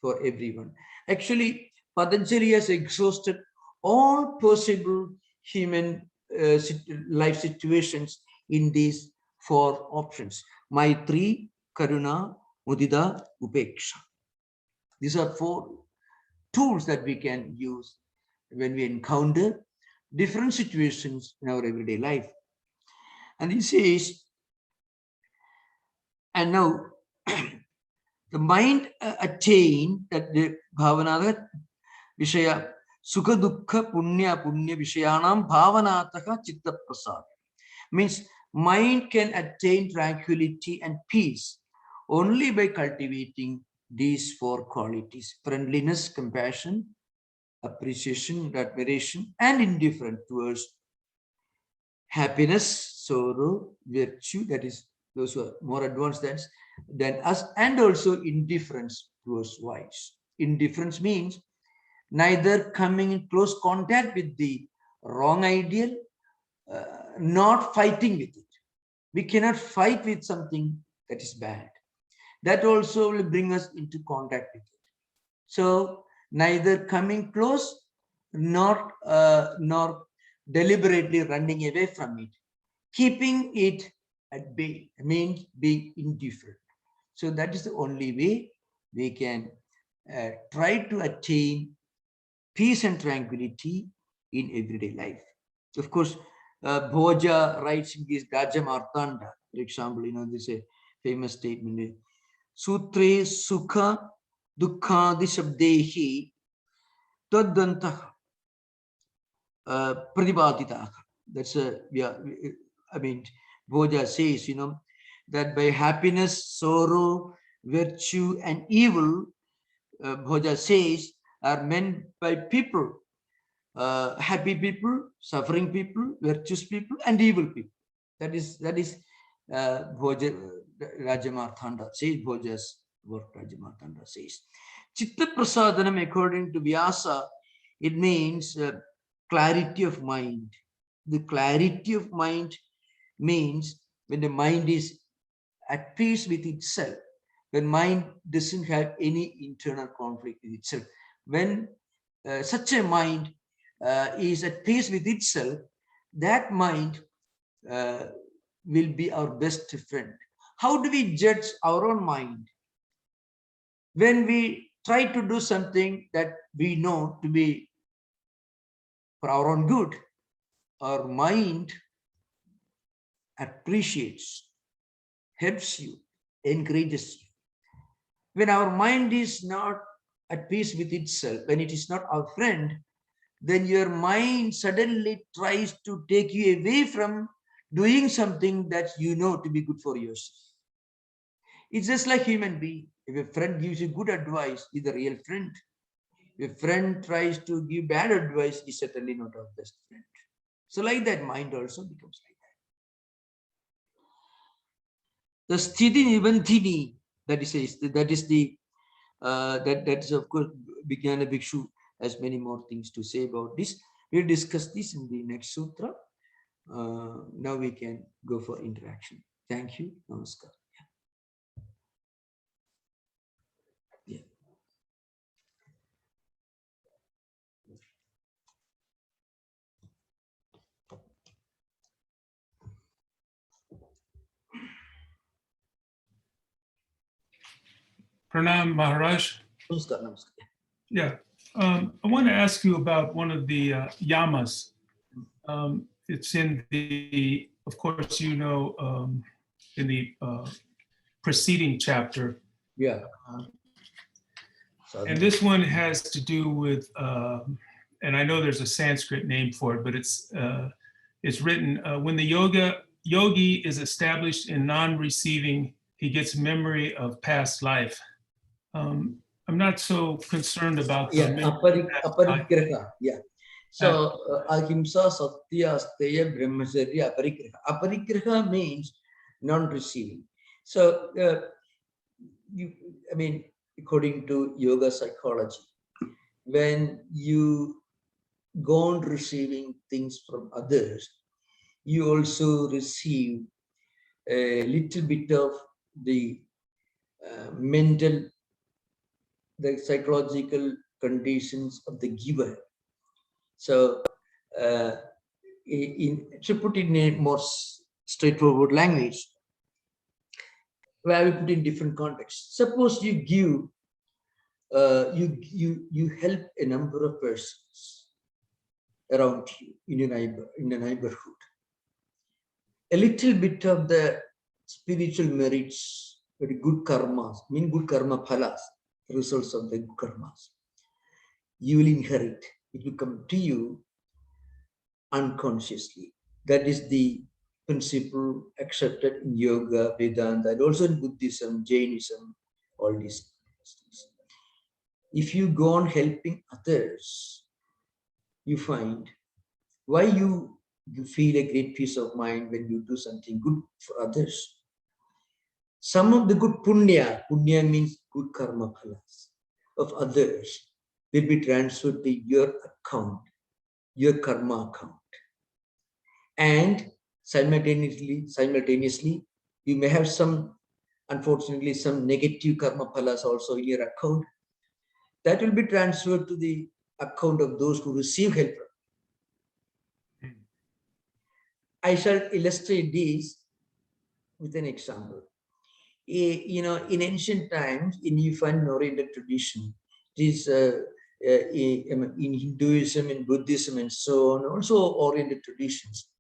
for everyone. Actually, Patanjali has exhausted all possible human life situations in these 4 options: Maitri, Karuna, Mudita, Upeksha. These are 4 tools that we can use when we encounter different situations in our everyday life. And he says, and now the mind attained that the bhavanata vishaya sukha dukkha punya vishayanam bhavanataha chitta prasad. Means mind can attain tranquility and peace only by cultivating these 4 qualities: friendliness, compassion, appreciation, admiration, and indifference towards happiness, sorrow, virtue, that is those who are more advanced than us, and also indifference towards vice. Indifference means neither coming in close contact with the wrong ideal, not fighting with it. We cannot fight with something that is bad. That also will bring us into contact with it. So neither coming close nor deliberately running away from it. Keeping it at bay means being indifferent. So that is the only way we can try to attain peace and tranquility in everyday life. Of course, Bhoja writes in his Raja Martanda, for example, this is a famous statement. Sutre Sukha Dukkadi Shabdehi Tadantah Pradibaditaha. That's Bhoja says, that by happiness, sorrow, virtue, and evil, Bhoja says, are meant by people. Happy people, suffering people, virtuous people, and evil people. That is Bhoja Rajamarthanda says. Bhoja's work Rajamarthanda says. Chitta prasadanam, according to Vyasa, it means clarity of mind. The clarity of mind means when the mind is at peace with itself, when mind doesn't have any internal conflict with itself. When such a mind is at peace with itself, that mind will be our best friend. How do we judge our own mind? When we try to do something that we know to be for our own good, our mind appreciates, helps you, encourages you. When our mind is not at peace with itself, when it is not our friend, then your mind suddenly tries to take you away from doing something that you know to be good for yourself. It's just like human being. If a friend gives you good advice, he's a real friend. If a friend tries to give bad advice, he's certainly not our best friend. So like that, mind also becomes like that. The sthiti nibandhini, that is of course Vijnana Bhikshu has many more things to say about this. We'll discuss this in the next sutra. Now we can go for interaction. Thank you. Namaskar. Yeah. Pranam Maharaj. Namaskar, namaskar. Yeah. I want to ask you about one of the yamas. It's in the, of course, in the preceding chapter. Yeah. And this one has to do with, and I know there's a Sanskrit name for it, but it's written, when the yogi is established in non-receiving, he gets memory of past life. I'm not so concerned about the aparigraha. Yeah. So ahimsa, satya, asteya, brahmacharya, aparigraha. Aparigraha means non-receiving. So according to yoga psychology, when you go on receiving things from others, you also receive a little bit of the mental, the psychological conditions of the giver. So to put it in a more straightforward language, where we put in different contexts. Suppose you give, you help a number of persons around you in a neighborhood. A little bit of the spiritual merits, very good karmas, good karma phalas, results of the good karmas, you will inherit. It will come to you unconsciously. That is the principle accepted in yoga, Vedanta, and also in Buddhism, Jainism, all these things. If you go on helping others, you find why you feel a great peace of mind when you do something good for others. Some of the good punya means good karma phalas of others will be transferred to your account, your karma account. And simultaneously, you may have some, unfortunately, some negative karma phalas also in your account. That will be transferred to the account of those who receive help. I shall illustrate this with an example. In ancient times, you find an Oriental tradition, this in Hinduism, in Buddhism, and so on, also Oriental traditions.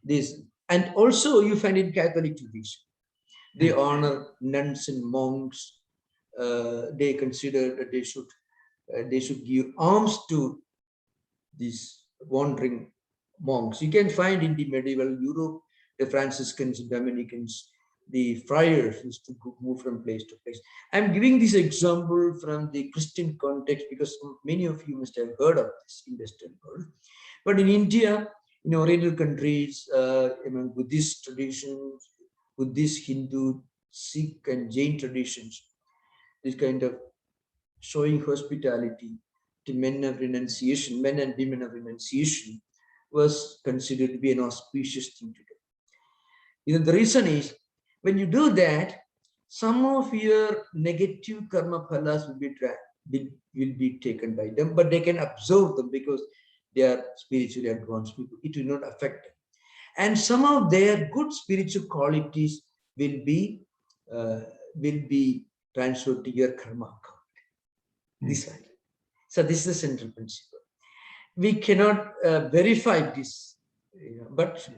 This, and also you find in Catholic tradition, they honor nuns and monks. They consider that they should give alms to these wandering monks. You can find in the medieval Europe, the Franciscans, Dominicans, the friars used to move from place to place. I'm giving this example from the Christian context because many of you must have heard of this in Western world. But in India, in Oriental countries, among Buddhist traditions, Buddhist, Hindu, Sikh, and Jain traditions, this kind of showing hospitality to men of renunciation, men and women of renunciation, was considered to be an auspicious thing to do. The reason is, when you do that, some of your negative karma phalas will be taken by them, but they can absorb them because they are spiritually advanced people. It will not affect them. And some of their good spiritual qualities will be transferred to your karma account. This way. So this is the central principle. We cannot verify this, but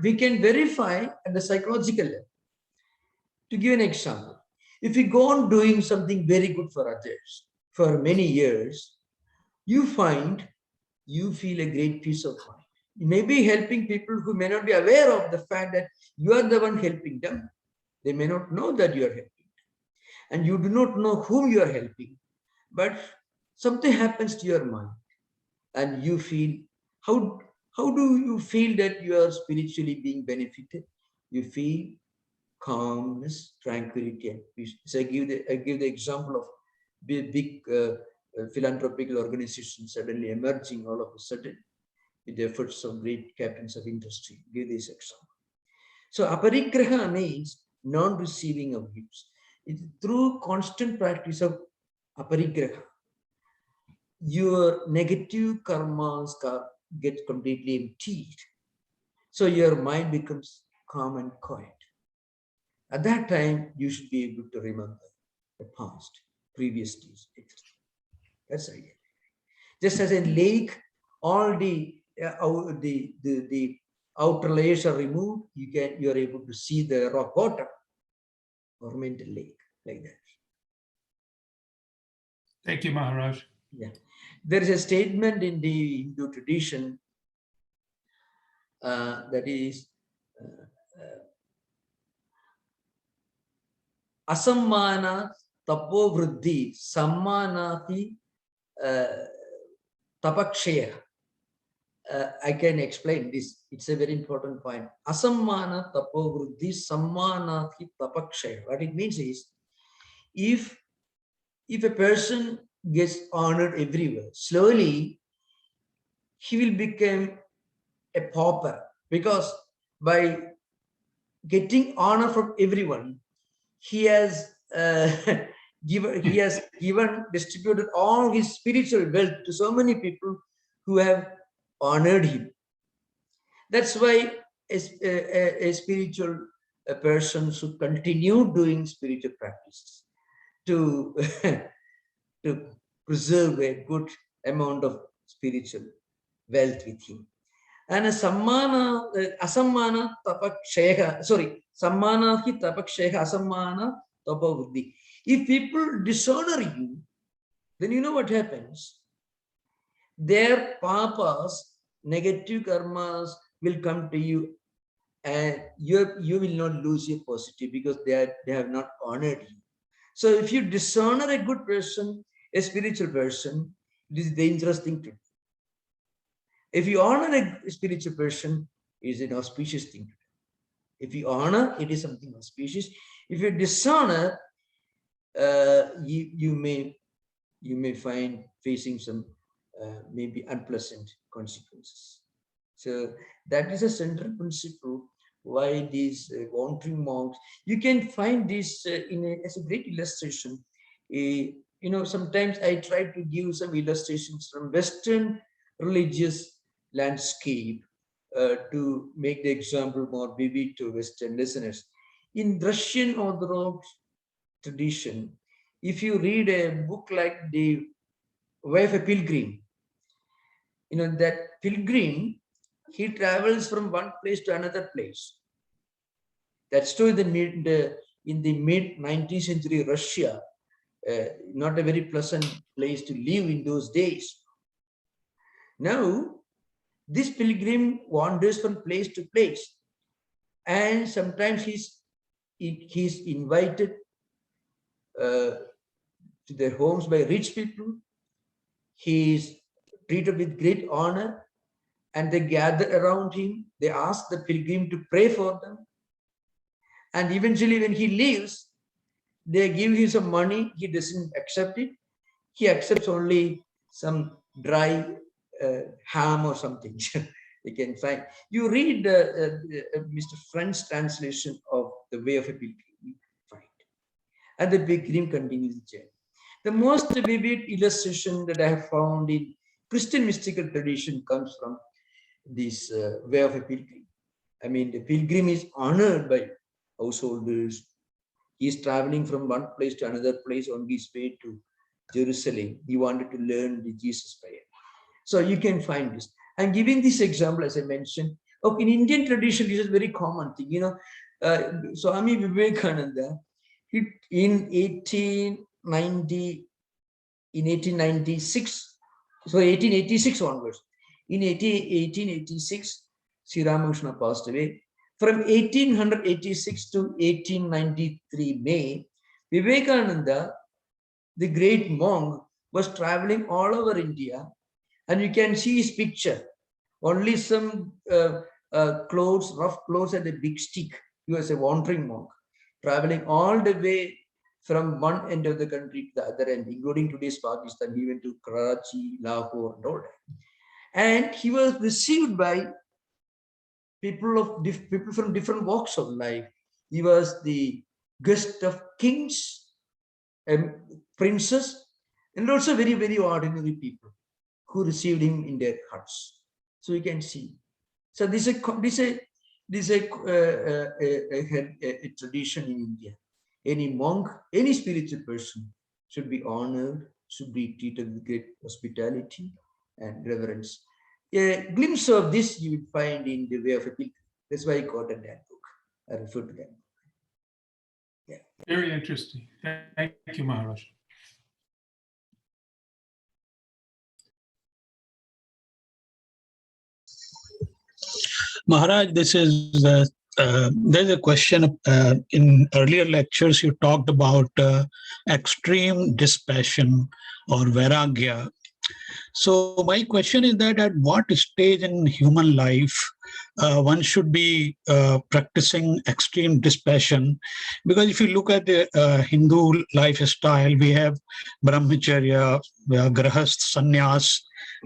we can verify at the psychological level. To give an example, if you go on doing something very good for others for many years, you find you feel a great peace of mind. You may be helping people who may not be aware of the fact that you are the one helping them. They may not know that you are helping them. And you do not know whom you are helping. But something happens to your mind and you feel, how do you feel that you are spiritually being benefited? You feel calmness, tranquility, and peace. So I give the example of big philanthropic organizations suddenly emerging all of a sudden with the efforts of great captains of industry. Give this example. So aparigraha means non-receiving of gifts. It's through constant practice of aparigraha, your negative karmas get completely emptied. So your mind becomes calm and quiet. At that time, you should be able to remember the past, previous days. That's the idea. Just as in lake, all the outer layers are removed, you are able to see the rock bottom or mental lake, like that. Thank you, Maharaj. Yeah. There is a statement in the Hindu tradition that is asammana tapo vriddhi sammanati tapakshaya. I can explain this. It's a very important point. Asammana tapo vriddhi sammanati tapakshaya. What it means is, if a person gets honored everywhere, slowly he will become a pauper, because by getting honor from everyone, he has distributed all his spiritual wealth to so many people who have honored him. That's why a spiritual person should continue doing spiritual practices to to preserve a good amount of spiritual wealth with him. And a sammana, asammana tapakshaya, sammana hi tapakshaya, asammana tapavriddhi. If people dishonor you, then you know what happens. Their papas, negative karmas will come to you, and you will not lose your positive because they have not honored you. So if you dishonor a good person, a spiritual person, it is a dangerous thing to do. If you honor a spiritual person, it is an auspicious thing to do. If you honor, it is something auspicious. If you dishonor, you you may find facing some maybe unpleasant consequences. So that is a central principle why these wandering monks, you can find this as a great illustration. Sometimes I try to give some illustrations from Western religious landscape to make the example more vivid to Western listeners. In Russian Orthodox tradition, if you read a book like The Way of a Pilgrim, that pilgrim, he travels from one place to another place. That's true in the mid 19th century Russia, not a very pleasant place to live in those days. Now, this pilgrim wanders from place to place, and sometimes he's invited to their homes by rich people. He is treated with great honor, and they gather around him. They ask the pilgrim to pray for them. And eventually, when he leaves, they give him some money. He doesn't accept it. He accepts only some dry ham or something. You can find. You read Mr. French's translation of The Way of a Pilgrim. You find. And the pilgrim continues the journey. The most vivid illustration that I have found in Christian mystical tradition comes from this Way of a Pilgrim. I mean, the pilgrim is honored by householders. He is traveling from one place to another place on his way to Jerusalem. He wanted to learn the Jesus prayer. So you can find this. I'm giving this example, as I mentioned. Okay, in Indian tradition, this is a very common thing. Swami Vivekananda, in 1896, so 1886 onwards, in 1886, Sri Ramakrishna passed away. From 1886 to 1893 May, Vivekananda, the great monk, was traveling all over India, and you can see his picture. Only some clothes, rough clothes, and a big stick. He was a wandering monk, traveling all the way from one end of the country to the other end, including today's Pakistan. He went to Karachi, Lahore, and all that. And he was received by people from different walks of life. He was the guest of kings and princes, and also very, very ordinary people who received him in their hearts. So you can see. So this is a tradition in India. Any monk, any spiritual person should be honored, should be treated with great hospitality and reverence. A glimpse of this you will find in The Way of a Pilgrim. That's why I quoted that book. I refer to that book. Yeah. Very interesting. Thank you, Maharaj. Maharaj, there's a question. In earlier lectures, you talked about extreme dispassion or vairagya. So my question is that at what stage in human life one should be practicing extreme dispassion? Because if you look at the Hindu lifestyle, we have brahmacharya, grahast, sannyas,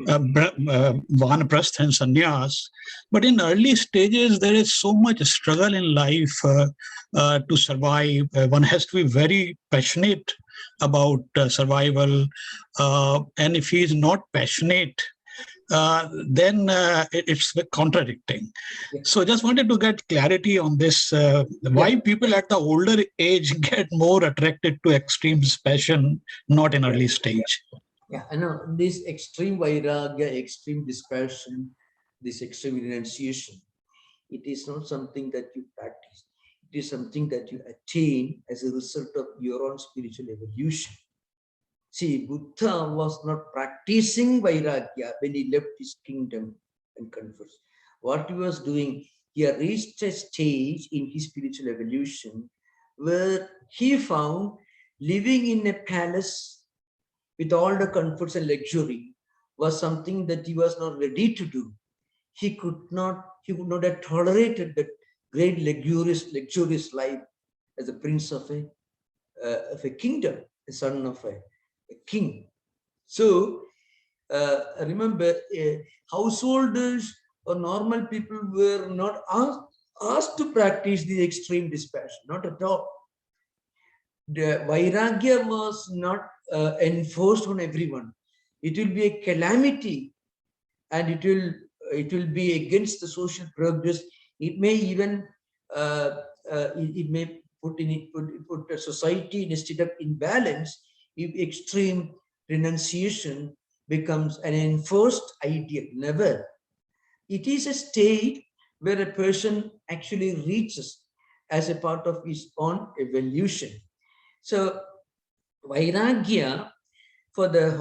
vanaprastha and sannyas. But in early stages, there is so much struggle in life to survive. One has to be very passionate about survival. And if he is not passionate, then it's contradicting. Yeah. So just wanted to get clarity on this, why people at the older age get more attracted to extreme passion, not in early stage. Yeah, I know this extreme vairagya, extreme dispersion, this extreme renunciation, it is not something that you practice. It is something that you attain as a result of your own spiritual evolution. See, Buddha was not practicing vairagya when he left his kingdom and confessed. What he was doing, he had reached a stage in his spiritual evolution where he found living in a palace with all the comforts and luxury was something that he was not ready to do. He could not have tolerated that great luxurious life as a prince of a kingdom, a son of a king. So remember, householders or normal people were not asked to practice the extreme dispassion, not at all. The Vairagya was not enforced on everyone. It will be a calamity, and it will be against the social progress. It may even it may put a society in a state of imbalance if extreme renunciation becomes an enforced ideal. Never. It is a state where a person actually reaches as a part of his own evolution. So Vairagya for the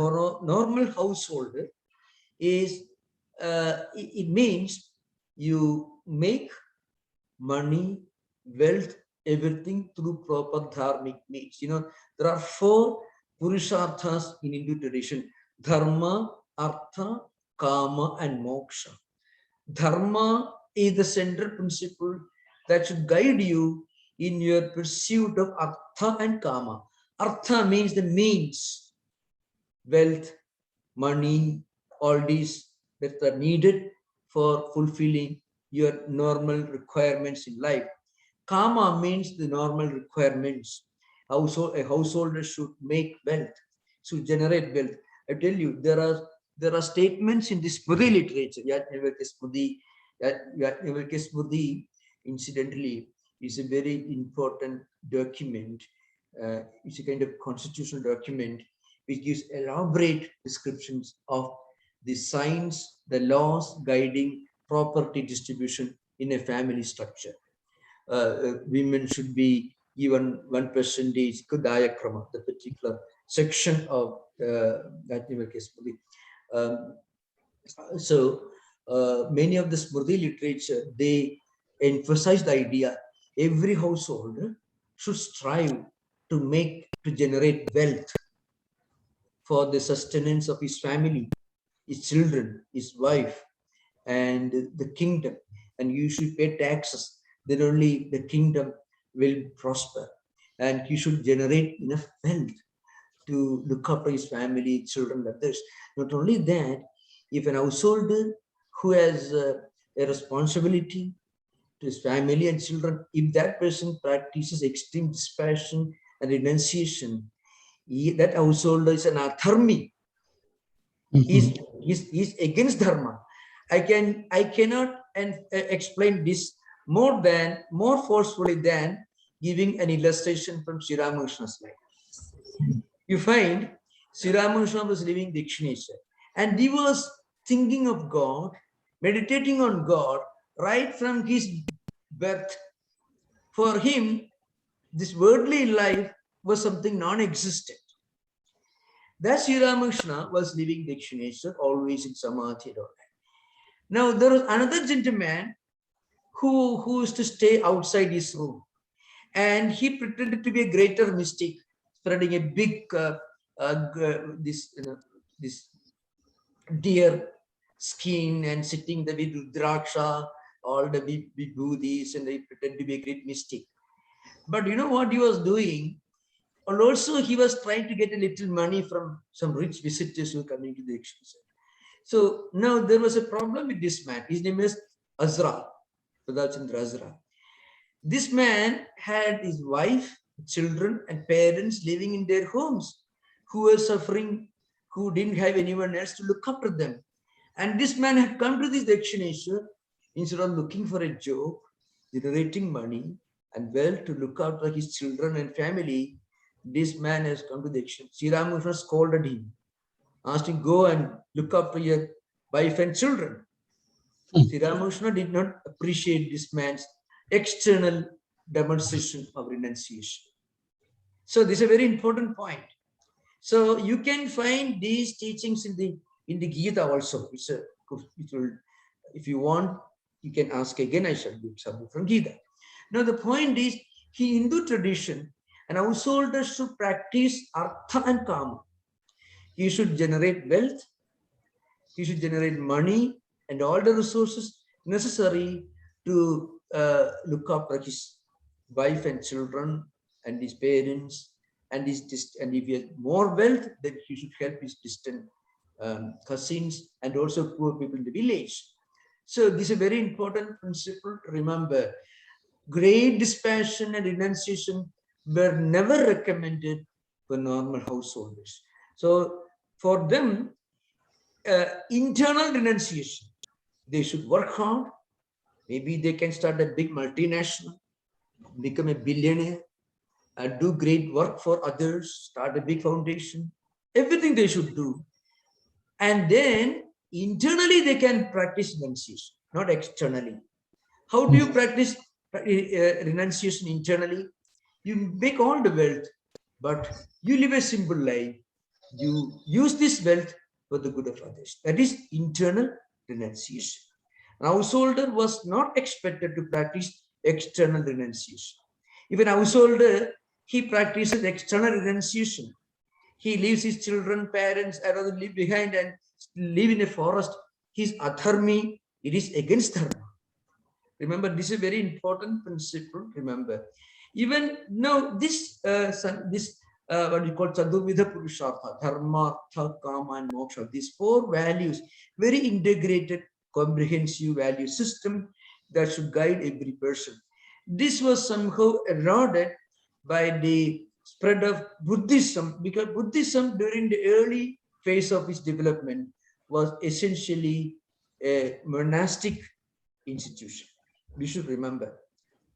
normal householder is it means you make money, wealth, everything through proper dharmic means. There are four purusharthas in Hindu tradition: dharma, artha, kama, and moksha. Dharma is the central principle that should guide you in your pursuit of artha and kama. Artha means the means, wealth, money, all these that are needed for fulfilling your normal requirements in life. Kama means the normal requirements. A householder should make wealth, should generate wealth. I tell you, there are statements in the Smriti literature. Yajnavalkya Smriti, incidentally, is a very important document. It's a kind of constitutional document which gives elaborate descriptions of the signs, the laws guiding property distribution in a family structure. Women should be given 1% Kudayakrama, the particular section of that case. Many of the Smriti literature, they emphasize the idea every householder should strive to generate wealth for the sustenance of his family, his children, his wife, and the kingdom. And you should pay taxes, then only the kingdom will prosper. And he should generate enough wealth to look after his family, children, others. Not only that, if an householder who has a responsibility to his family and children, if that person practices extreme dispassion and renunciation, that householder is an atharmi. He's against dharma. I cannot explain this more forcefully than giving an illustration from Sri Ramakrishna's life. You find Sri Ramakrishna was living Dakshineswar, and he was thinking of God, meditating on God right from his birth. For him, this worldly life was something non-existent. That Sri Ramakrishna was living Dakshineswar, always in Samadhi. Now, there was another gentleman who used to stay outside his room, and he pretended to be a greater mystic, spreading a big this deer skin and sitting there with Rudraksha, all the vibhutis, and they pretend to be a great mystic. But you know what he was doing? And also he was trying to get a little money from some rich visitors who were coming to the exchange. So now there was a problem with this man. His name is Azra, Pradachandra Azra. This man had his wife, children, and parents living in their homes who were suffering, who didn't have anyone else to look after them. And this man had come to this Dakshineswar instead of looking for a job, generating money and wealth to look after his children and family. This man has come to the Dakshineswar. Sri Ramakrishna scolded him, asked him, go and look after your wife and children. Sri Ramakrishna did not appreciate this man's external demonstration of renunciation. So this is a very important point. So you can find these teachings in the Gita also. If you want, you can ask again. I shall give something from Gita. Now the point is, in Hindu tradition, an householder should practice artha and kama. He should generate wealth. He should generate money and all the resources necessary to look after his wife and children and his parents and and if he has more wealth, then he should help his distant cousins and also poor people in the village. So this is a very important principle to remember. Great dispassion and renunciation were never recommended for normal householders. So for them, internal renunciation, they should work hard. Maybe they can start a big multinational, become a billionaire, do great work for others, start a big foundation, everything they should do. And then internally they can practice renunciation, not externally. How do you practice renunciation internally? You make all the wealth, but you live a simple life. You use this wealth for the good of others. That is internal renunciation. An householder was not expected to practice external renunciation. If an householder, he practices external renunciation, he leaves his children, parents, and rather leave behind and live in a forest, his adharmi, it is against dharma. Remember, this is a very important principle. Remember, even now this what we call Chadurvidha Purushartha, Dharma, Artha, Kama, and Moksha. These four values, very integrated, comprehensive value system that should guide every person. This was somehow eroded by the spread of Buddhism, because Buddhism during the early phase of its development was essentially a monastic institution. We should remember,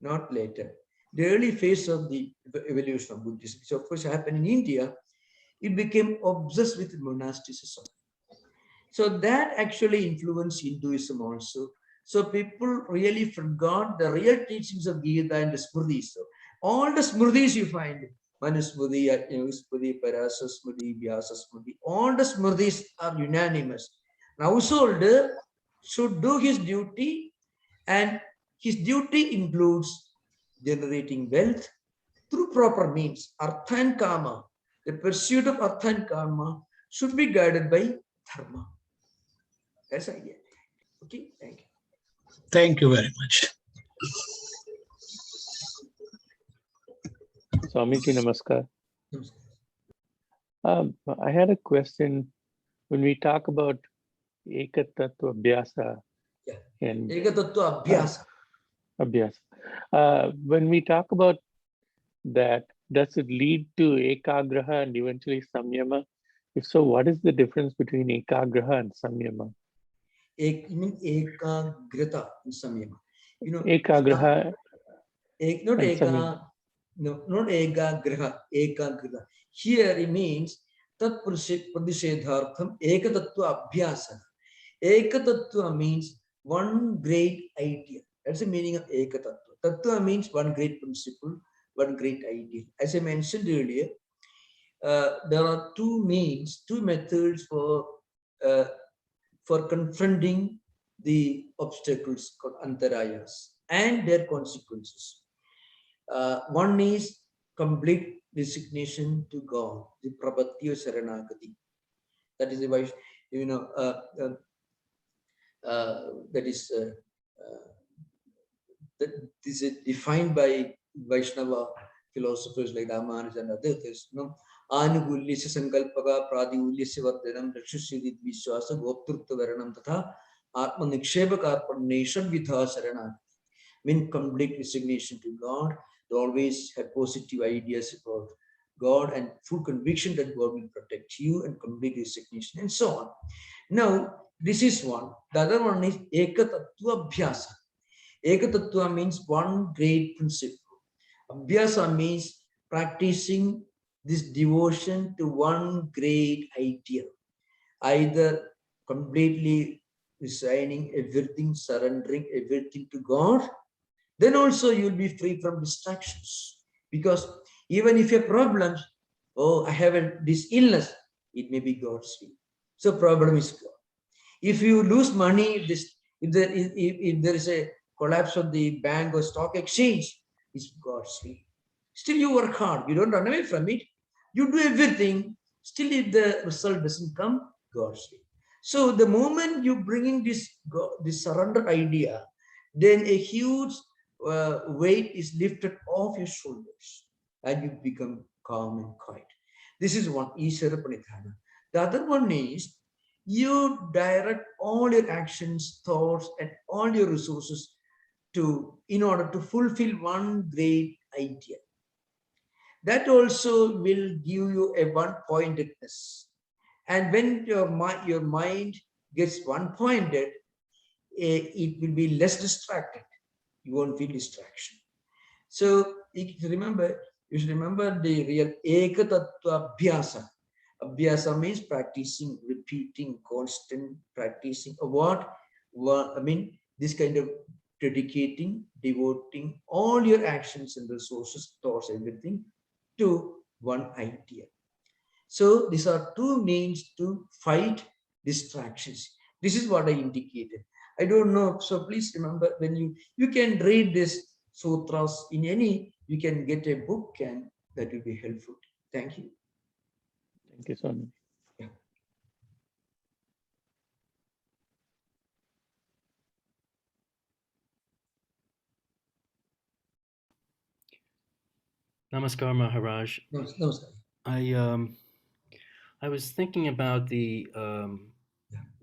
not later. The early phase of the evolution of Buddhism, which of course happened in India, it became obsessed with monasticism. So that actually influenced Hinduism also. So people really forgot the real teachings of Gita and the Smritis. So all the Smritis you find, Manusmriti, Smriti, Parasa Smriti, Vyasa Smriti, all the Smritis are unanimous. An householder should do his duty, and his duty includes generating wealth through proper means. Artha and Kama, the pursuit of Artha and Kama should be guided by Dharma. That's the idea. Okay, thank you. Thank you very much. Swamiji, namaskar. I had a question. When we talk about Ekatattva Abhyasa and Ekatattva Abhyasa. Abhyasa, when we talk about that, does it lead to Ekagraha and eventually Samyama? If so, what is the difference between Ekagraha and Samyama? You mean Ekagrata and Samyama. You know, Ekagraha. not Eka, no, not Ekagraha, Ekagrata. Here it means Tat Pradishedhartham Ekatattva Abhyasa. Ekatattva means one great idea. That's the meaning of Ekatattva. Tattva means one great principle, one great idea. As I mentioned earlier, there are two methods for confronting the obstacles called antarayas and their consequences. One is complete resignation to God, the prabhatya saranagati. That is the why, you know, that is this is defined by Vaishnava philosophers like Ramanuja and others. No, Anugulyasya sankalpaka pradigulyasya vardhanam rakshusyadit vishwasa goptrutva varanam tatha atma niksheba karpanesham vitha saranagati. Mean complete resignation to God. They always have positive ideas about God and full conviction that God will protect you, and complete resignation and so on. Now, this is one. The other one is Ekatattva Abhyasa. Ekatattva means one great principle. Abhyasa means practicing this devotion to one great idea. Either completely resigning everything, surrendering everything to God, then also you'll be free from distractions. Because even if you have problems, oh, I have this illness, it may be God's will. So problem is God. If you lose money, if there is a collapse of the bank or stock exchange, it's God's will. Still you work hard. You don't run away from it. You do everything. Still if the result doesn't come, God's will. So the moment you bring in this surrender idea, then a huge weight is lifted off your shoulders and you become calm and quiet. This is one, Ishvara Pranidhana. The other one is you direct all your actions, thoughts, and all your resources in order to fulfill one great idea. That also will give you a one-pointedness. And when your mind gets one-pointed, it will be less distracted. You won't feel distraction. So you should remember the real Eka Tattva Abhyasa. Abhyasa means practicing, repeating, constant practicing. What? I mean, this kind of dedicating, devoting all your actions and resources, thoughts, everything to one idea. So these are two means to fight distractions. This is what I indicated. I don't know. So please remember, when you can read this sutras in any, you can get a book, and that will be helpful. Thank you. Thank you, Swami. Yeah. Namaskar, Maharaj. No, sir. I was thinking about the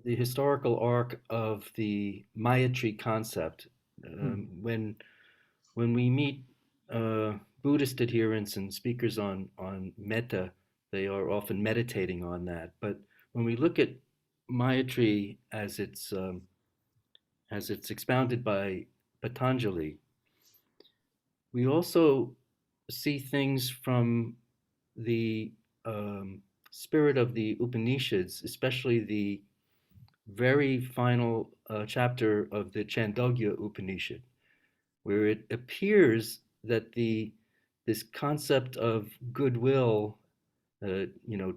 historical arc of the Mayatri concept. When we meet Buddhist adherents and speakers on metta, they are often meditating on that. But when we look at Mayatri as it's expounded by Patanjali, we also see things from the spirit of the Upanishads, especially the very final chapter of the Chandogya Upanishad, where it appears that this concept of goodwill,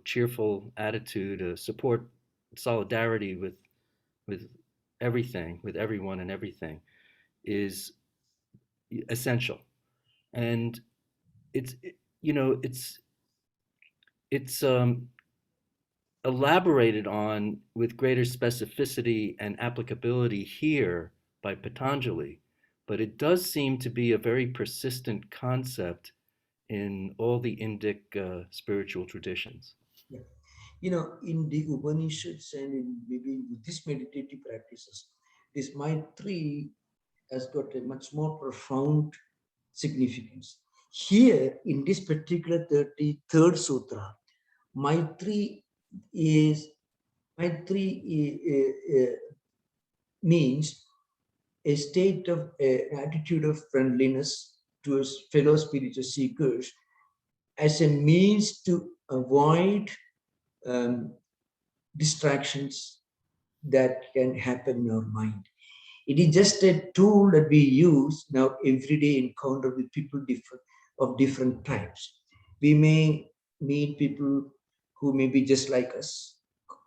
cheerful attitude, support, solidarity with everything, with everyone and everything, is essential, and it's elaborated on with greater specificity and applicability here by Patanjali, but it does seem to be a very persistent concept in all the Indic spiritual traditions. Yeah. In the Upanishads and in maybe Buddhist meditative practices, this Maitri has got a much more profound significance. Here, in this particular 33rd sutra, Maitri means a state of an attitude of friendliness towards fellow spiritual seekers as a means to avoid distractions that can happen in our mind. It is just a tool that we use now everyday encounter with people of different types. We may meet people who may be just like us,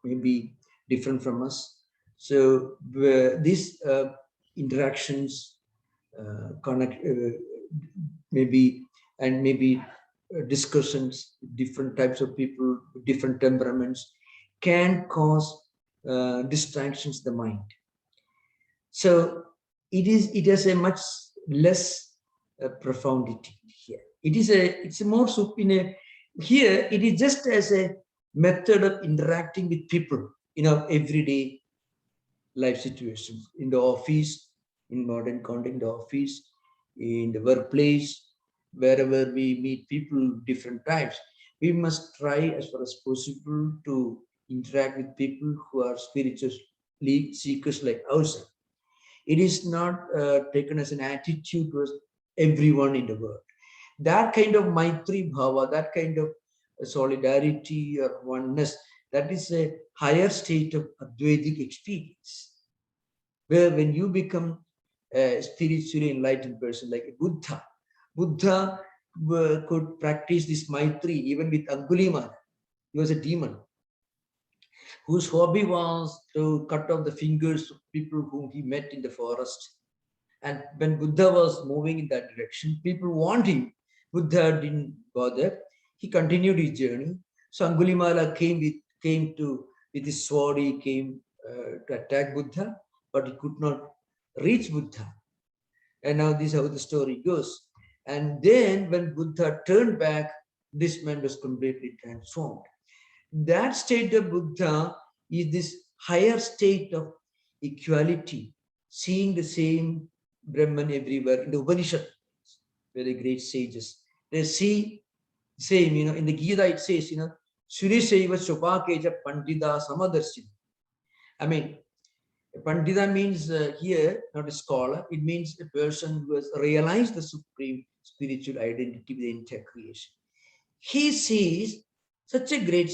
maybe different from us. So these interactions, maybe discussions, different types of people, different temperaments, can cause distractions the mind. So it has a much less profundity here. It's a more here it is just as a method of interacting with people in our everyday life situations, in the office, in modern context, the office, in the workplace, wherever we meet people different types. We must try as far as possible to interact with people who are spiritually seekers like ourselves. It is not taken as an attitude towards everyone in the world. That kind of Maitri Bhava, that kind of solidarity or oneness, that is a higher state of Advaitic experience. Where when you become a spiritually enlightened person like a Buddha could practice this Maitri even with Angulimala. He was a demon whose hobby was to cut off the fingers of people whom he met in the forest. And when Buddha was moving in that direction, people warned him. Buddha didn't bother. He continued his journey. So Angulimala came with his sword. He came to attack Buddha, but he could not reach Buddha. And now this is how the story goes. And then when Buddha turned back, this man was completely transformed. That state of Buddha is this higher state of equality, seeing the same Brahman everywhere. In the Upanishad, very great sages, they see same, in the Gita it says, Surisaiva Sopakeja Pandita Samadarsin. I mean, Pandita means here, not a scholar, it means a person who has realized the supreme spiritual identity with the entire creation. He sees such a great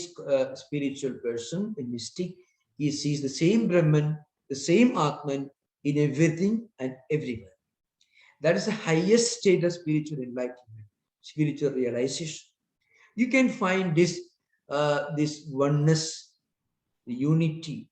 spiritual person, a mystic. He sees the same Brahman, the same Atman in everything and everywhere. That is the highest state of spiritual enlightenment, spiritual realization. You can find this oneness, the unity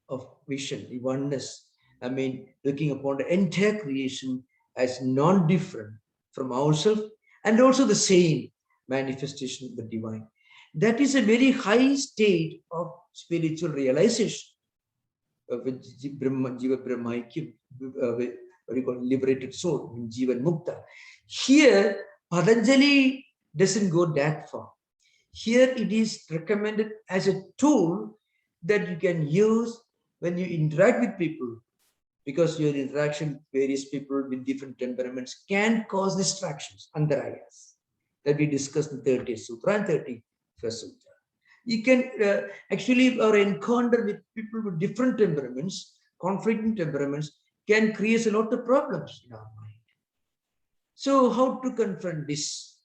of vision, the oneness. I mean, looking upon the entire creation as non-different from ourselves and also the same manifestation of the divine. That is a very high state of spiritual realization of Jiva Brahmaikyam, what you call liberated soul, Jivan Mukta. Here, Patanjali doesn't go that far. Here it is recommended as a tool that you can use when you interact with people, because your interaction with various people with different temperaments can cause distractions, antarayas, that we discussed in 30th Sutra and 31st Sutra. You can actually, our encounter with people with different temperaments, conflicting temperaments, can create a lot of problems in our mind. So how to confront this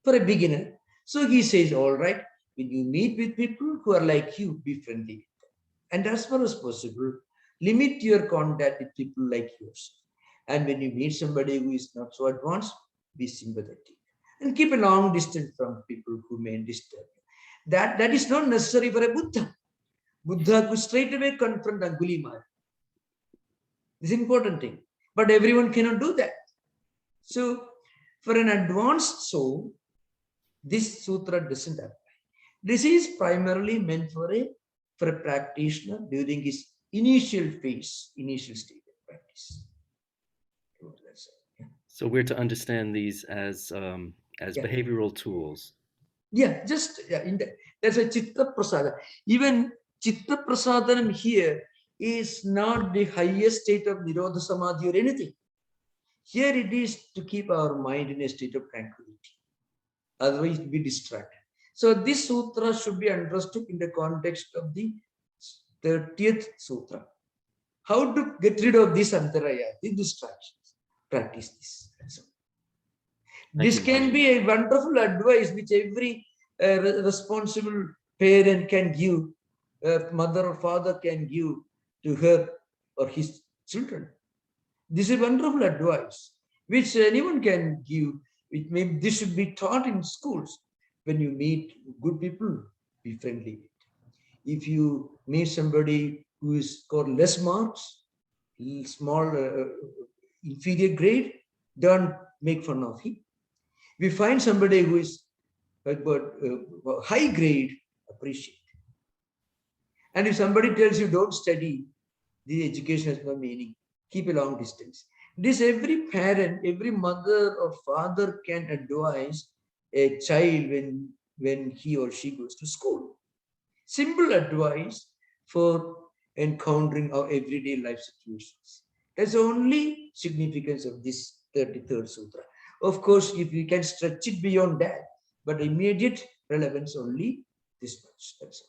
for a beginner? So he says, all right, when you meet with people who are like you, be friendly with them. And as far as possible, limit your contact with people like yours. And when you meet somebody who is not so advanced, be sympathetic. And keep a long distance from people who may disturb you. That is not necessary for a Buddha. Buddha could straight away confront Angulimala. This is an important thing. But everyone cannot do that. So for an advanced soul, this sutra doesn't apply. This is primarily meant for a practitioner during his initial stage of practice. So we're to understand these as behavioral tools. Yeah, just that's a chitta prasada. Even chitta prasadanam here is not the highest state of nirodha samadhi or anything. Here it is to keep our mind in a state of tranquility. Otherwise, be distracted. So this sutra should be understood in the context of the 30th sutra. How to get rid of this antaraya, these distractions. Practice this. This can be a wonderful advice which every responsible parent can give, mother or father can give to her or his children. This is wonderful advice which anyone can give. This should be taught in schools. When you meet good people, be friendly. If you meet somebody who is scored less marks, small, inferior grade, don't make fun of him. We find somebody who is high grade, appreciate. And if somebody tells you don't study, the education has no meaning. Keep a long distance. This every parent, every mother or father can advise a child when he or she goes to school. Simple advice for encountering our everyday life situations. That's the only significance of this 33rd Sutra. Of course, if we can stretch it beyond that, but immediate relevance only this much. That's all.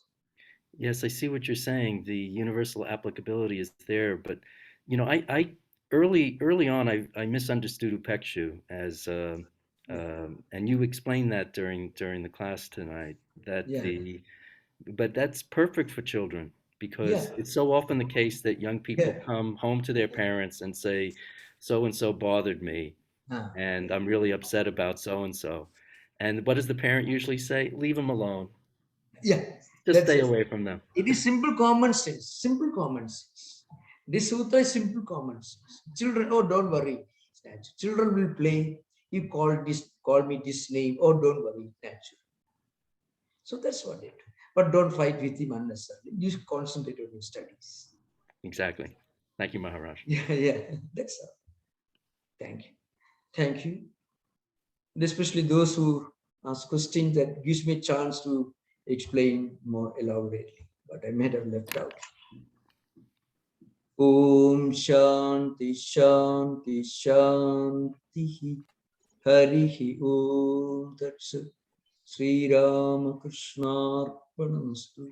Yes, I see what you're saying. The universal applicability is there, but I early on I misunderstood upekshu as and you explained that during the class tonight that but that's perfect for children because it's so often the case that young people come home to their parents and say, so and so bothered me, and I'm really upset about so and so, and what does the parent usually say? Leave them alone. Yeah, just stay away from them. It is simple common sense. Simple common sense. This sutra is simple common sense. Children, oh, don't worry. Children will play. You call me this name. Oh, don't worry. Natural. So that's what it. But don't fight with him unnecessarily. You concentrate on your studies. Exactly. Thank you, Maharaj. Yeah. That's all. Thank you. And especially those who ask questions that gives me a chance to explain more elaborately, but I may have left out. Om Shanti Shanti Shanti Harihi Om Tat Sat Sri Ramakrishna Arpanamastu